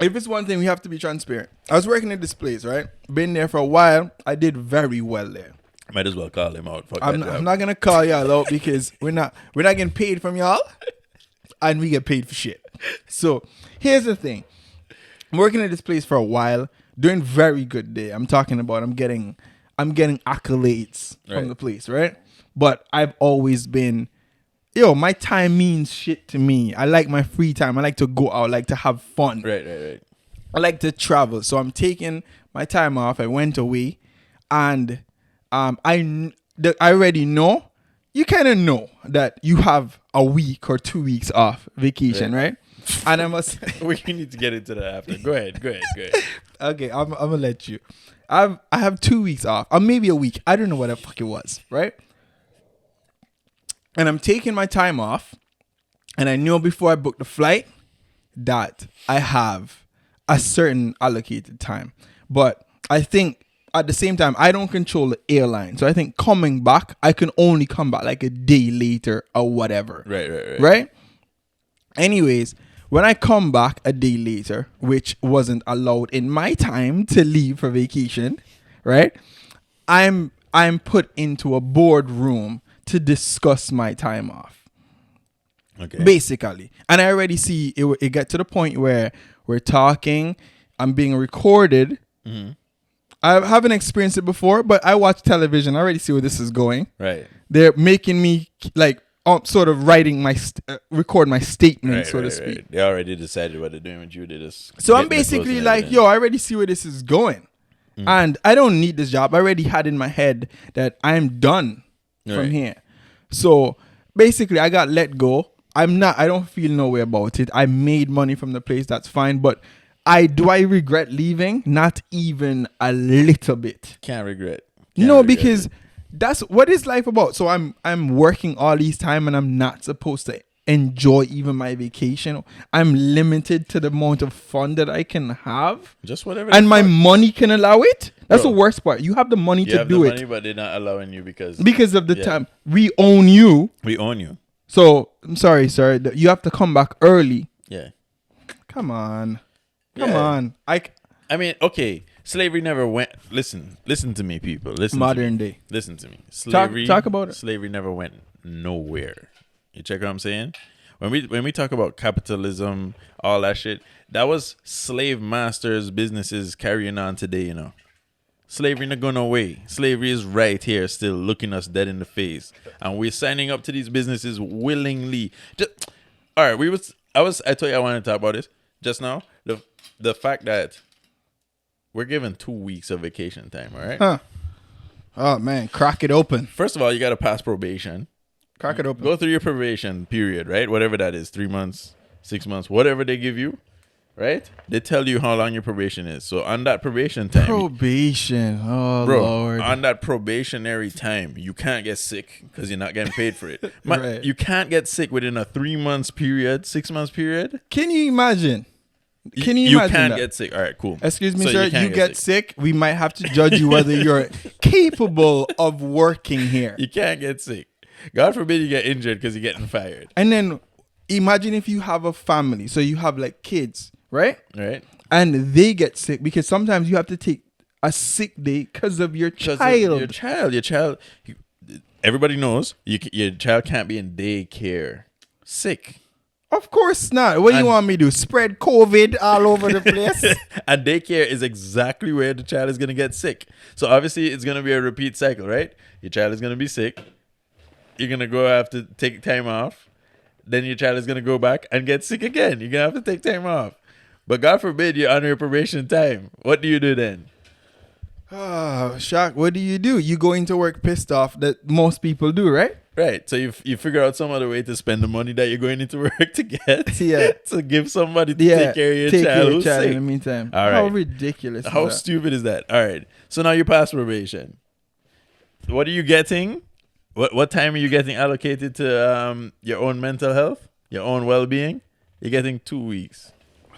If it's one thing, we have to be transparent. I was working at this place, right? Been there for a while. I did very well there. Might as well call him out. Fuck I'm not going to call y'all out because we're not getting paid from y'all. And we get paid for shit. So here's the thing. I'm working at this place for a while, doing very good there. I'm talking about I'm getting accolades from the place, right? But I've always been, my time means shit to me. I like my free time. I like to go out, I like to have fun. Right. I like to travel. So I'm taking my time off. I went away and I already know, you kind of know that you have a week or 2 weeks off vacation, right? And I must... We need to get into that after. Go ahead. Okay, I'm going to let you. I have 2 weeks off, or maybe a week. I don't know what the fuck it was, right? And I'm taking my time off, and I know before I book the flight that I have a certain allocated time. But I think at the same time, I don't control the airline. So I think coming back, I can only come back like a day later or whatever. Right? Anyways, when I come back a day later, which wasn't allowed in my time to leave for vacation, right? I'm put into a boardroom to discuss my time off. Okay. Basically. And I already see it get to the point where we're talking, I'm being recorded. Mm-hmm. I haven't experienced it before, but I watch television. I already see where this is going. Right. They're making me like sort of writing record my statement, so to speak. Right. They already decided what they're doing with you. They just so I'm basically like, I already see where this is going. Mm. And I don't need this job. I already had in my head that I'm done from here. So basically I got let go. I don't feel no way about it. I made money from the place. That's fine. But I regret leaving? Not even a little bit. Can't regret. Because that's what is life about. So I'm working all these time and I'm not supposed to enjoy even my vacation. I'm limited to the amount of fun that I can have. Just whatever. And my money can allow it. That's the worst part. You have the money to do it. Money, but they're not allowing you because of the time. We own you. So I'm sorry, sir. You have to come back early. Yeah. Come on. I mean, okay. Slavery never went. Listen to me, people. Modern day. Listen to me. Slavery. Talk about it. Slavery never went nowhere. You check what I'm saying? When we talk about capitalism, all that shit, that was slave masters' businesses carrying on today. Slavery not going away. Slavery is right here, still looking us dead in the face, and we're signing up to these businesses willingly. All right, I told you I wanted to talk about this just now. The fact that we're given 2 weeks of vacation time, all right? Huh. Oh, man. Crack it open. First of all, you got to pass probation. Crack it open. Go through your probation period, right? Whatever that is, 3 months, 6 months, whatever they give you, right? They tell you how long your probation is. So on that probation time. Probation. Oh, bro, Lord. On that probationary time, you can't get sick because you're not getting paid for it. Right. You can't get sick within a 3 months period, 6 months period. Can you imagine? You imagine can't that? Get sick. All right, cool. Excuse me, sir. You get sick. We might have to judge you whether you're capable of working here. You can't get sick. God forbid you get injured because you're getting fired. And then imagine if you have a family. So you have like kids, right? Right. And they get sick because sometimes you have to take a sick day because of your child. Your child. Everybody knows your child can't be in daycare sick. Of course not. What do you want me to do? Spread COVID all over the place? And daycare is exactly where the child is going to get sick. So obviously it's going to be a repeat cycle, right? Your child is going to be sick. You're going to have to take time off. Then your child is going to go back and get sick again. You're going to have to take time off. But God forbid you're on your probation time. What do you do then? Oh, Shaq, what do? You go into work pissed off that most people do, right? Right. So you figure out some other way to spend the money that you're going into work to get. Yeah. To give somebody to take care of your child who's sick. In the meantime. All right. How ridiculous is How that? stupid is that? All right. So now you pass probation. What are you getting? What time are you getting allocated to your own mental health, your own well-being? You're getting 2 weeks.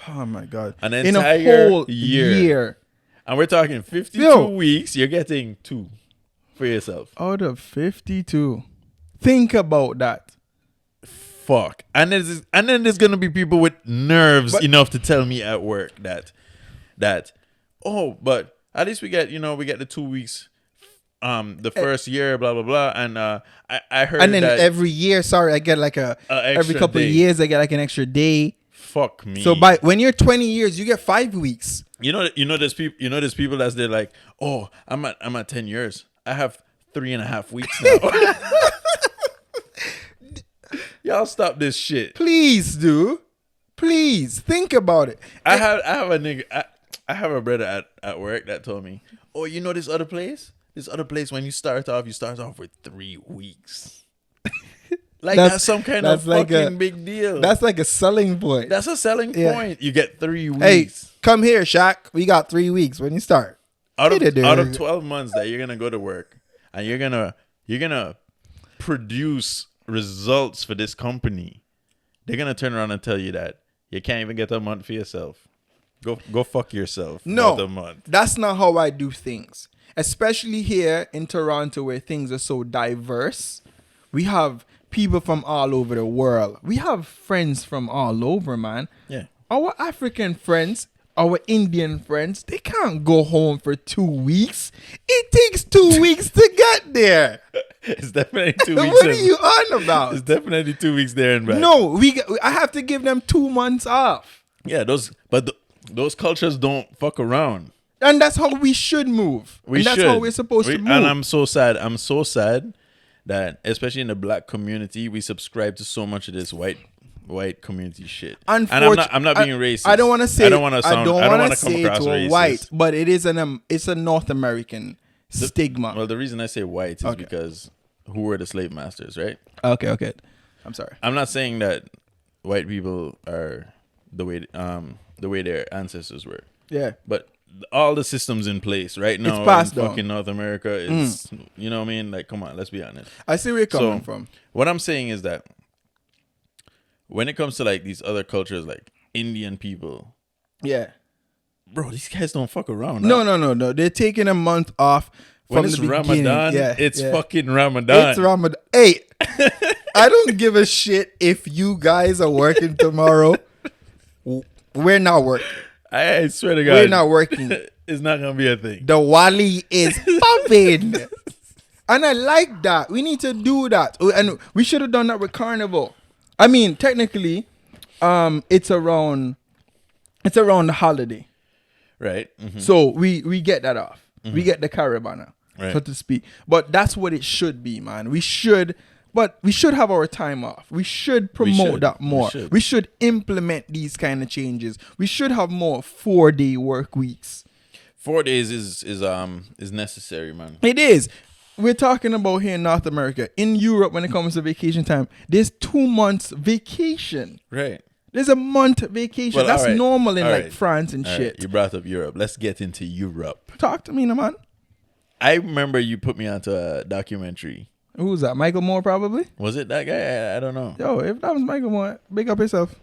Oh my God. An In a entire whole year. year. And we're talking 52 Yo. weeks. You're getting 2 for yourself. Out of 52. Think about that. Fuck. And then there's gonna be people with nerves enough to tell me at work that but at least we get the 2 weeks the first year, blah blah blah. And I heard And then that every year, I get like every extra couple day. of years I get like an extra day. Fuck me. So when you're 20 years, you get 5 weeks. there's people that's they're like, oh, I'm at 10 years. I have 3.5 weeks now. Y'all stop this shit. Please do. Please think about it. I have a nigga. I have a brother at work that told me, oh, this other place? This other place, when you start off with 3 weeks. That's some kind of fucking big deal. That's like a selling point. That's a selling point. You get 3 weeks. Hey, come here, Shaq. We got 3 weeks when you start. Out of 12 months that you're gonna go to work and you're gonna produce results for this company, they're gonna turn around and tell you that you can't even get a month for yourself. Go fuck yourself. No, a month. That's not how I do things. Especially here in Toronto, where things are so diverse. We have people from all over the world. We have friends from all over, man. Yeah. Our African friends, our Indian friends, they can't go home for 2 weeks. It takes 2 weeks to get there. It's definitely 2 weeks. What are you on about? It's definitely 2 weeks there and back. No, I have to give them 2 months off. Yeah, those cultures don't fuck around. And that's how we should move. That's how we're supposed to move. And I'm so sad that, especially in the black community, we subscribe to so much of this white community shit. And I'm not being racist. I don't want to say. I don't want to come say across to a racist. white, but it's a North American stigma. Well, the reason I say white is because who were the slave masters, right? Okay. I'm sorry. I'm not saying that white people are the way their ancestors were. Yeah. But all the systems in place right now It's passed in down. fucking North America is, you know what I mean? Like, come on, let's be honest. I see where you're coming from. What I'm saying is that when it comes to like these other cultures, like Indian people, Yeah. bro, these guys don't fuck around. No. They're taking a month off When from it's the beginning. Ramadan, it's fucking Ramadan. It's Ramadan. Hey, I don't give a shit if you guys are working tomorrow. We're not working. I swear to God, We're not working. It's not gonna be a thing. The Wally is popping. And I like that. We need to do that. And we should have done that with Carnival. I mean, technically, it's around the holiday. Right. Mm-hmm. So we get that off. Mm-hmm. We get the Caravana, right, so to speak. But that's what it should be, man. We should have our time off. We should promote that more. We should implement these kind of changes. We should have more 4-day work weeks. 4 days is necessary, man. It is. We're talking about here in North America. In Europe, when it comes to vacation time, there's 2 months vacation. Right. There's a month vacation. Well, that's normal in right. France and shit. Right. You brought up Europe. Let's get into Europe. Talk to me, man. I remember you put me onto a documentary. Who's that? Michael Moore, probably? Was it that guy? I don't know. Yo, if that was Michael Moore, big up yourself.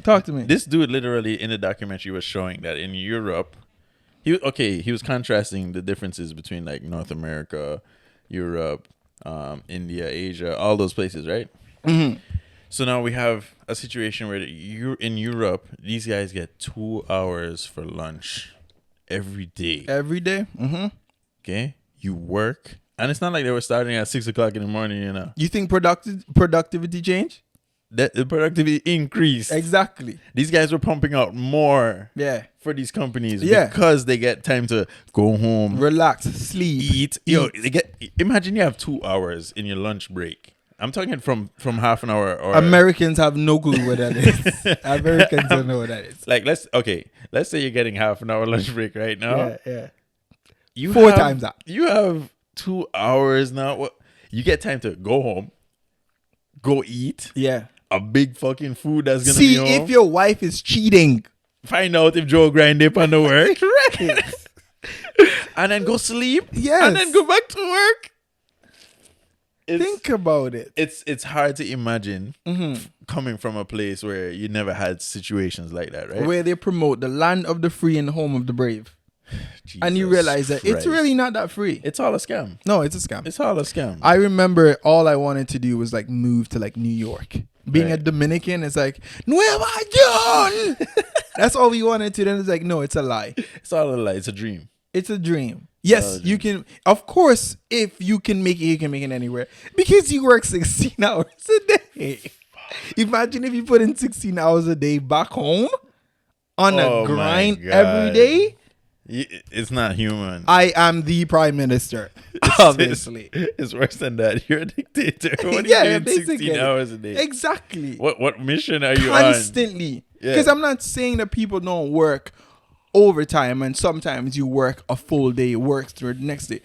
Talk to me. This dude literally in the documentary was showing that in Europe, he was contrasting the differences between like North America, Europe, India, Asia, all those places, right? Mm-hmm. So now we have a situation where in Europe, these guys get 2 hours for lunch every day. Every day? Mm-hmm. Okay? You work. And it's not like they were starting at 6 o'clock in the morning, you know. You think productivity change? That the productivity increased. Exactly. These guys were pumping out more for these companies because they get time to go home, relax, sleep, eat. Yo, imagine you have 2 hours in your lunch break. I'm talking from half an hour. Or Americans have no clue what that is. Americans don't know what that is. Like let's say you're getting half an hour lunch break right now. Yeah. You 4 times that. You have 2 hours now. What? You get time to go home, go eat. Yeah. A big fucking food that's gonna be home. See if your wife is cheating. Find out if Joe grind dip on the work. And then go sleep. Yes. And then go back to work. Think about it. It's hard to imagine coming from a place where you never had situations like that, right? Where they promote the land of the free and the home of the brave. And you Jesus realize that it's Christ. really not that free. It's all a scam. No, it's a scam. It's all a scam. I remember all I wanted to do was like move to like New York. Being a Right. Dominican, it's like, Nueva York. That's all we wanted to. Then it's like, no, it's a lie. It's all a lie. It's a dream. It's a dream. Yes, you can. Of course, if you can make it, you can make it anywhere. Because you work 16 hours a day. Imagine if you put in 16 hours a day back home on Oh a my grind God. every day. It's not human. I am the prime minister. Obviously. It's worse than that. You're a dictator. What are Yeah, you doing basically. 16 hours a day? Exactly. What mission are you on? Constantly. Because I'm not saying that people don't work overtime and sometimes you work a full day, work through the next day.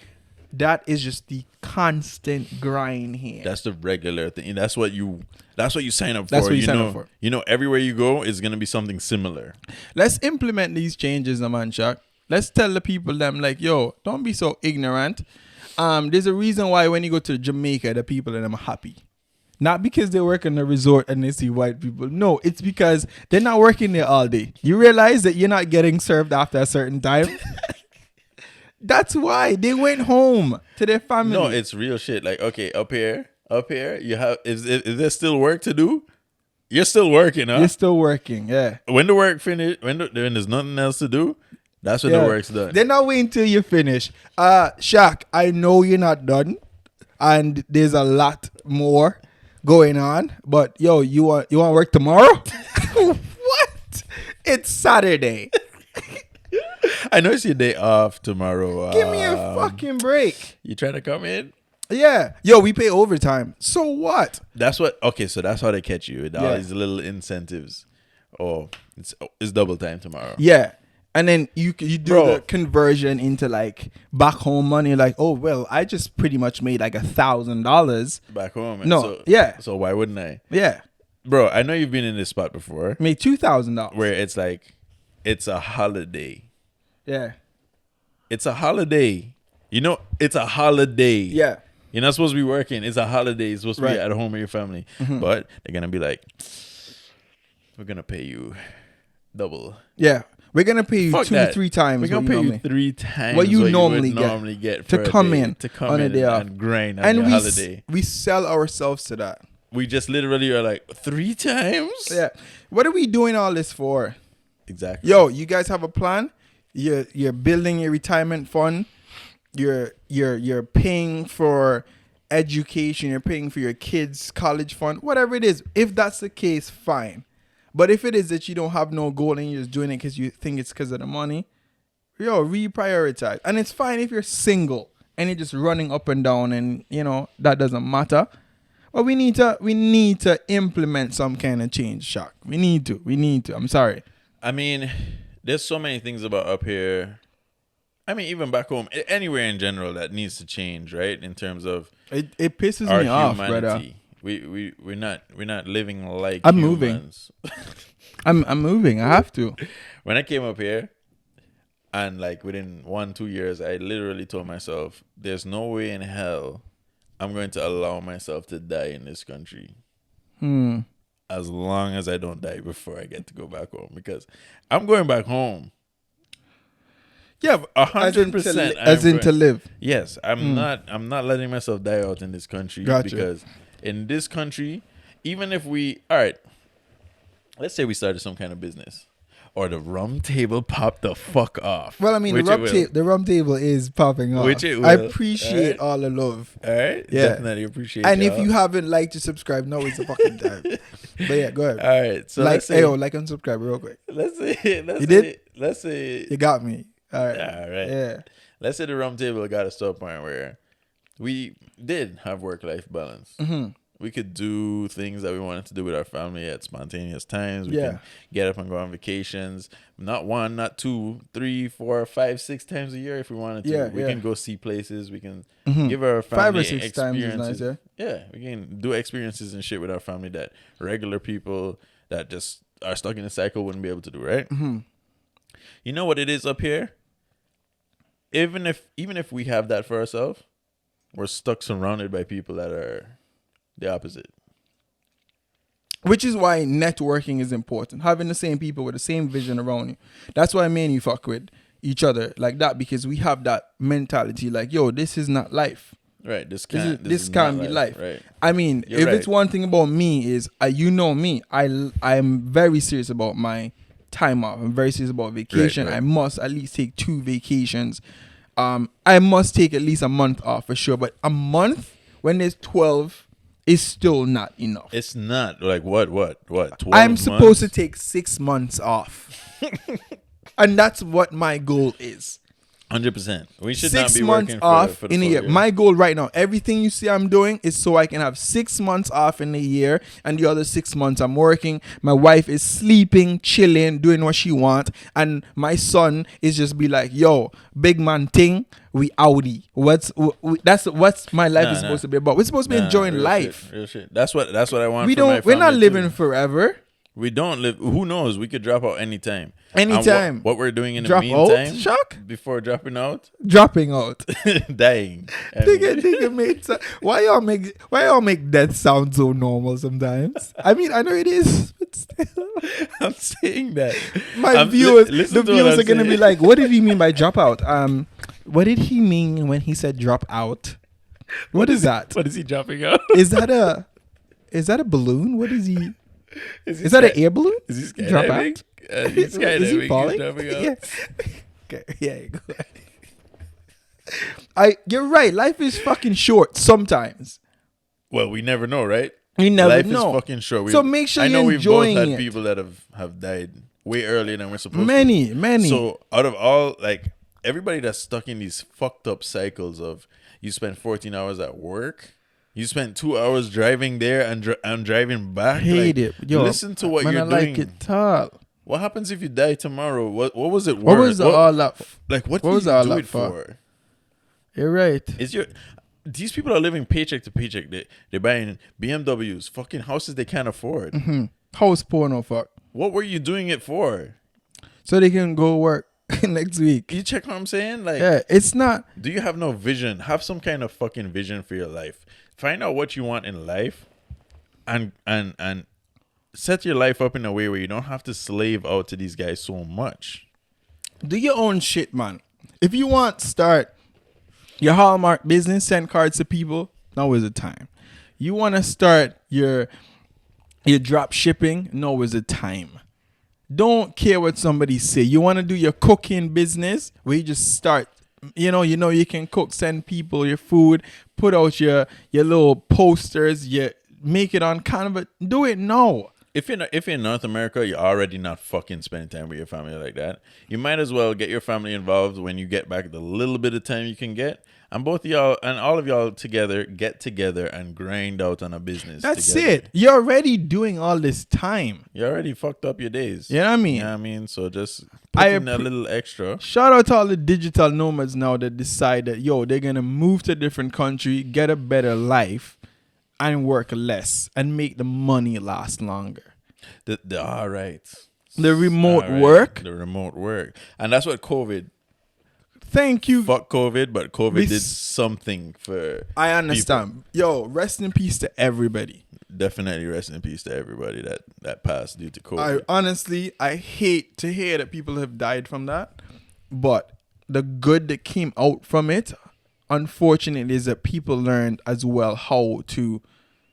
That is just the constant grind here. That's the regular thing. That's what you sign up for. That's what you sign up for. You know, everywhere you go is gonna be something similar. Let's implement these changes, man, Shaq. Let's tell the people them like, yo, don't be so ignorant. There's a reason why when you go to Jamaica, the people in them are happy. Not because they work in a resort and they see white people. No, it's because they're not working there all day. You realize that you're not getting served after a certain time. That's why they went home to their family. No, it's real shit. Like, okay, up here, you have is there still work to do? You're still working, huh? You're still working, yeah. When the work finished, when there's nothing else to do, that's when the work's done. They're not waiting till you finish. Shaq, I know you're not done, and there's a lot more going on. But yo, you want work tomorrow? What? It's Saturday. I know it's your day off tomorrow. Give me a fucking break. You trying to come in? Yeah. Yo, we pay overtime. So what? That's what. Okay, so that's how they catch you with all Yeah. these little incentives. Oh, it's double time tomorrow. Yeah. And then you do Bro. the conversion into like back home money. Like, oh well, I just pretty much made like $1,000. Back home. No, yeah. So why wouldn't I, Yeah, bro? I know you've been in this spot before made $2,000. where it's like it's a holiday. Yeah, It's a holiday. You know, it's a holiday. yeah. You're not supposed to be working. It's a holiday. You're supposed to Right. be at home with your family. But they're gonna be like, we're gonna pay you double. Yeah, we're gonna pay you Fuck 2-3 times. We're gonna what pay you normally- 3 times what you would normally get to for a come day, in to come on a in day off. and grind on and your we holiday. we sell ourselves to that. We just literally are like 3 times. Yeah. What are we doing all this for? Exactly. Yo, you guys have a plan? You're building your retirement fund. You're paying for education. You're paying for your kids' college fund. Whatever it is. If that's the case, fine. But if it is that you don't have no goal and you're just doing it because you think it's because of the money, yo, reprioritize. And it's fine if you're single and you're just running up and down and that doesn't matter. But we need to implement some kind of change, Shaq. We need to. I'm sorry. I mean, there's so many things about up here. I mean, even back home, anywhere in general that needs to change, right? In terms of It pisses our me off, brother. humanity. We're not living like I'm moving. humans. I'm moving. I have to. When I came up here, and like within 1-2 years, I literally told myself, "There's no way in hell I'm going to allow myself to die in this country." As long as I don't die before I get to go back home, because I'm going back home. Yeah, 100%. as in to live. Yes, I'm not letting myself die out in this country. Gotcha. Because in this country, even if let's say we started some kind of business, or the rum table popped the fuck off. Well, I mean, the rum table is popping off. Which it I will. appreciate all the love. All right, Yeah. definitely appreciate. And y'all. if you haven't liked or subscribed, now it's the fucking time. But yeah, go ahead. all right, so like and subscribe real quick. let's say You got me. All right. all right. Yeah. Let's say the rum table got us to a point where we did have work-life balance. Mm-hmm. We could do things that we wanted to do with our family at spontaneous times. We Yeah. can get up and go on vacations. Not 1, not 2, 3, 4, 5, 6 times a year if we wanted to. Yeah, we yeah. can go see places. We can Mhm. give our 5 family or 6 times is experiences. nice, Yeah, we can do experiences and shit with our family that regular people that just are stuck in a cycle wouldn't be able to do, right? Mm-hmm. You know what it is up here? Even if we have that for ourselves, we're stuck surrounded by people that are the opposite. Which is why networking is important. Having the same people with the same vision around you. That's why me and you fuck with each other like that, because we have that mentality like, yo, this is not life. Right. This This is can't not be life. Right. I mean, You're if right. it's one thing about me is, you know me, I'm very serious about my time off. I'm very serious about vacation. Right. I must at least take 2 vacations. I must take at least a month off for sure. But a month when there's 12 is still not enough. It's not like what 12 I'm supposed months? to take 6 months off. And that's what my goal is. 100%. We should 6 not be months working off for the in a full year. My goal right now, everything you see I'm doing is so I can have 6 months off in a year, and the other 6 months I'm working. My wife is sleeping, chilling, doing what she wants, and my son is just be like, "Yo, big man thing, we outie." That's what my life is supposed to be about. We're supposed to be enjoying real life. Shit, real shit. That's what I want. We're not living too. forever. We don't live. Who knows? We could drop out anytime. Anytime. And what we're doing in Drop the out, meantime, Shaq? before dropping out, Dropping out. dying. I mean, Nigga made why y'all make death sound so normal sometimes? I mean, I know it is, but still. I'm saying that. My viewers, the viewers are gonna be like, "What did he mean by drop out? What did he mean when he said drop out? What is that? What is he dropping out? Is that a balloon? What is he? Is that an air balloon? Is he skydiving? Drop out? He's skydiving. Is he He's falling? dropping out. Yeah. Okay. Yeah. Go ahead. You're right. Life is fucking short sometimes. Well, we never know, right? You never Life know. is fucking short. So make sure I know you're we've both enjoying had it. people that have died way earlier than we're supposed to. Many. So out of all, like, everybody that's stuck in these fucked up cycles of you spend 14 hours at work, you spend 2 hours driving there and driving back. Hate like, it. Yo, listen to what man, you're I doing. like it tall. What happens if you die tomorrow? What was it worth? What was all that? Like, what what did was you all do that it for? You're right. These people are living paycheck to paycheck. They're buying BMWs, fucking houses they can't afford. House porno fuck. What were you doing it for? So they can go work next week. You check what I'm saying? Like, Yeah, it's not. do you have no vision? Have some kind of fucking vision for your life. Find out what you want in life, and set your life up in a way where you don't have to slave out to these guys so much. Do your own shit, man. If you want to start your Hallmark business, send cards to people, now is the time. You want to start your drop shipping, now is the time. Don't care what somebody say. You want to do your cooking business where you just start, you know you can cook, send people your food, put out your little posters, you make it on Canva. Do it now. If you're in North America, you're already not fucking spending time with your family like that. You might as well get your family involved when you get back the little bit of time you can get. And both of y'all and all of y'all get together and grind out on a business. That's together. it. You're already doing all this time. You already fucked up your days. You know what I mean? You know what I mean? So just put in a little extra. Shout out to all the digital nomads now that decide that, they're going to move to a different country, get a better life, and work less and make the money last longer. All right. The remote All right. work. The remote work. And that's what COVID. Thank you. Fuck COVID, but COVID This- did something for I understand. Rest in peace to everybody. Definitely rest in peace to everybody that passed due to COVID. I hate to hear that people have died from that, but the good that came out from it, unfortunately, is that people learned as well how to,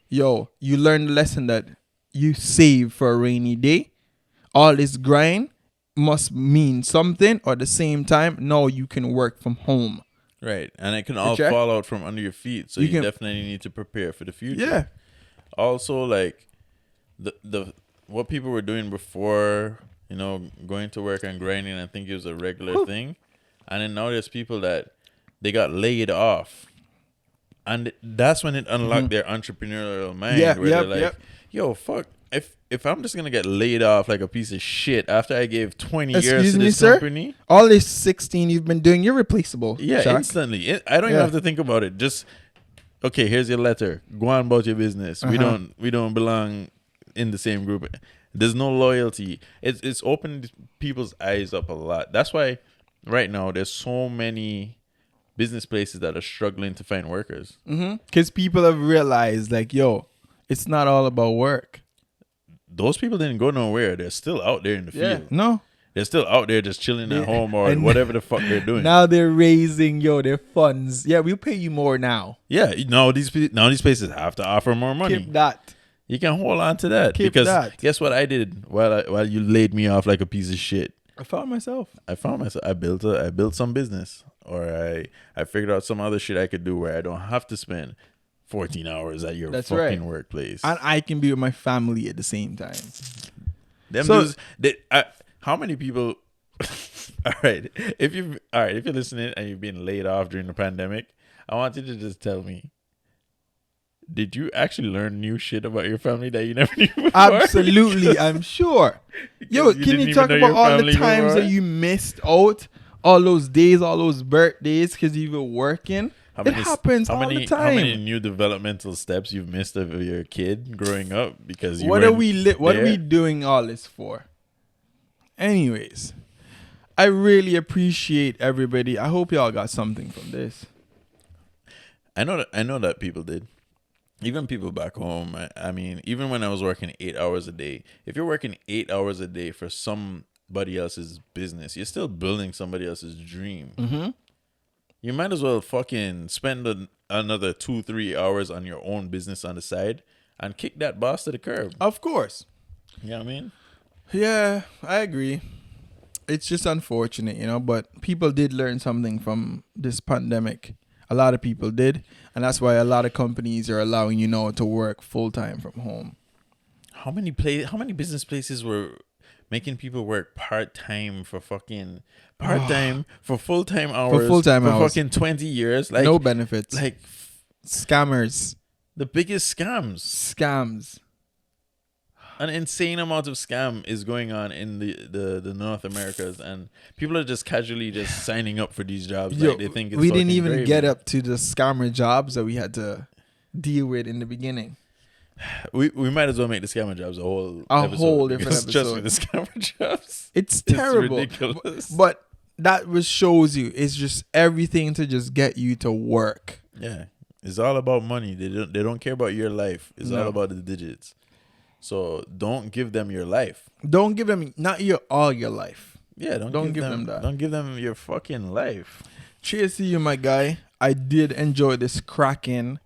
you learn the lesson that you save for a rainy day. All this grind must mean something, or at the same time, now you can work from home. Right. And it can all check? fall out from under your feet. So you definitely need to prepare for the future. Yeah. Also, like the what people were doing before, going to work and grinding, I think it was a regular thing. And then now there's people that they got laid off. And that's when it unlocked their entrepreneurial mind. Where they're like, yo, fuck. If I'm just going to get laid off like a piece of shit after I gave 20 years to this company. All this 16 you've been doing, you're replaceable. Yeah, Shaq. instantly. I don't even have to think about it. Just, okay, here's your letter. Go on about your business. We don't belong in the same group. There's no loyalty. It's opened people's eyes up a lot. That's why right now there's so many business places that are struggling to find workers. Because people have realized, like, yo, it's not all about work. Those people didn't go nowhere. They're still out there in the field. No. They're still out there just chilling at home or whatever the fuck they're doing. Now they're raising their funds. Yeah, we'll pay you more now. Yeah, these places have to offer more money. Keep that. You can hold on to that because guess what I did while you laid me off like a piece of shit. I found myself. I built some business, or I figured out some other shit I could do where I don't have to spend 14 hours at your fucking workplace, and I can be with my family at the same time. How many people? All right, if you're listening and you've been laid off during the pandemic, I want you to just tell me. Did you actually learn new shit about your family that you never knew before? Absolutely, I'm sure. Yo, can you talk about all the times that you missed out? All those days, all those birthdays because you were working? It happens all the time. How many new developmental steps you've missed of your kid growing up because you what are we doing all this for? Anyways, I really appreciate everybody. I hope y'all got something from this. I know that people did. Even people back home. I mean, even when I was working 8 hours a day, if you're working 8 hours a day for somebody else's business, you're still building somebody else's dream. Mm-hmm. You might as well fucking spend another 2-3 hours on your own business on the side and kick that boss to the curb. Of course. You know what I mean? Yeah, I agree. It's just unfortunate, but people did learn something from this pandemic. A lot of people did, and that's why a lot of companies are allowing you to work full time from home. How many business places were making people work part time for fucking for full time hours for fucking 20 years? Like no benefits. Like scammers. The biggest scams. An insane amount of scam is going on in the North Americas, and people are just casually just signing up for these jobs. Like they think it's we didn't even get up to the scammer jobs that we had to deal with in the beginning. We might as well make the scammer jobs a whole different episode. Just with the scammer jobs. It's terrible. It's ridiculous. But that shows you it's just everything to just get you to work. Yeah. It's all about money. They don't care about your life. It's all about the digits. So don't give them your life. Don't give them all your life. Yeah, don't give them that. Don't give them your fucking life. Cheers to you, my guy. I did enjoy this Kraken.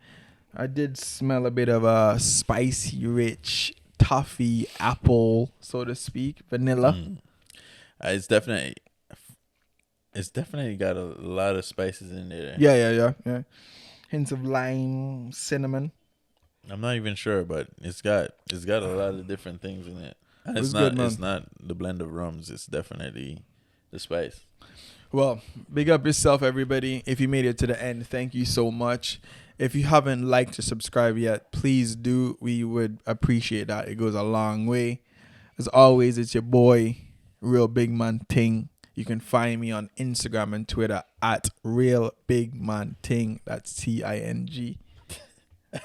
I did smell a bit of a spicy, rich, toffee, apple, so to speak, vanilla. It's definitely got a lot of spices in there. Yeah. Hints of lime, cinnamon. I'm not even sure, but it's got a lot of different things in it. And it's not the blend of rums. It's definitely the spice. Well, big up yourself, everybody. If you made it to the end, thank you so much. If you haven't liked or subscribed yet, please do. We would appreciate that. It goes a long way. As always, it's your boy, Real Big Man Ting. You can find me on Instagram and Twitter at Real Big Man Ting. That's TING.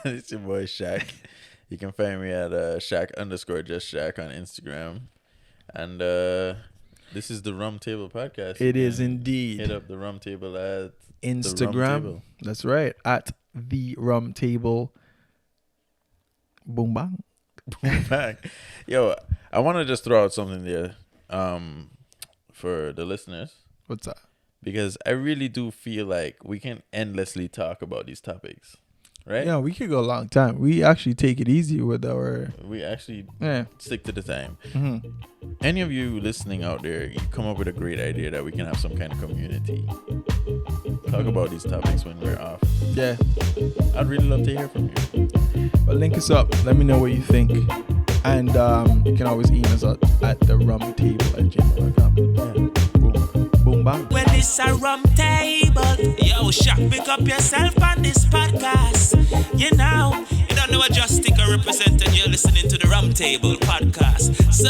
It's your boy Shaq. You can find me at Shaq_just on Instagram. And this is the Rum Table Podcast. It is indeed. Hit up the Rum Table at Instagram. The Rum Table. That's right. At the Rum Table. Boom bang. Boom bang. Yo, I want to just throw out something there for the listeners. What's that? Because I really do feel like we can endlessly talk about these topics. Right? Yeah, we could go a long time. We actually take it easy with our... We actually stick to the time. Mm-hmm. Any of you listening out there, you come up with a great idea that we can have some kind of community. Talk about these topics when we're off. Yeah. I'd really love to hear from you. But link us up. Let me know what you think. And you can always email us at therumtable@gmail.com. Yeah. Boom bang. Well, this a rum table. Yo, Shaq, pick up yourself on this podcast. You don't know a Just Stick or represent, and you're listening to the Rum Table Podcast. So,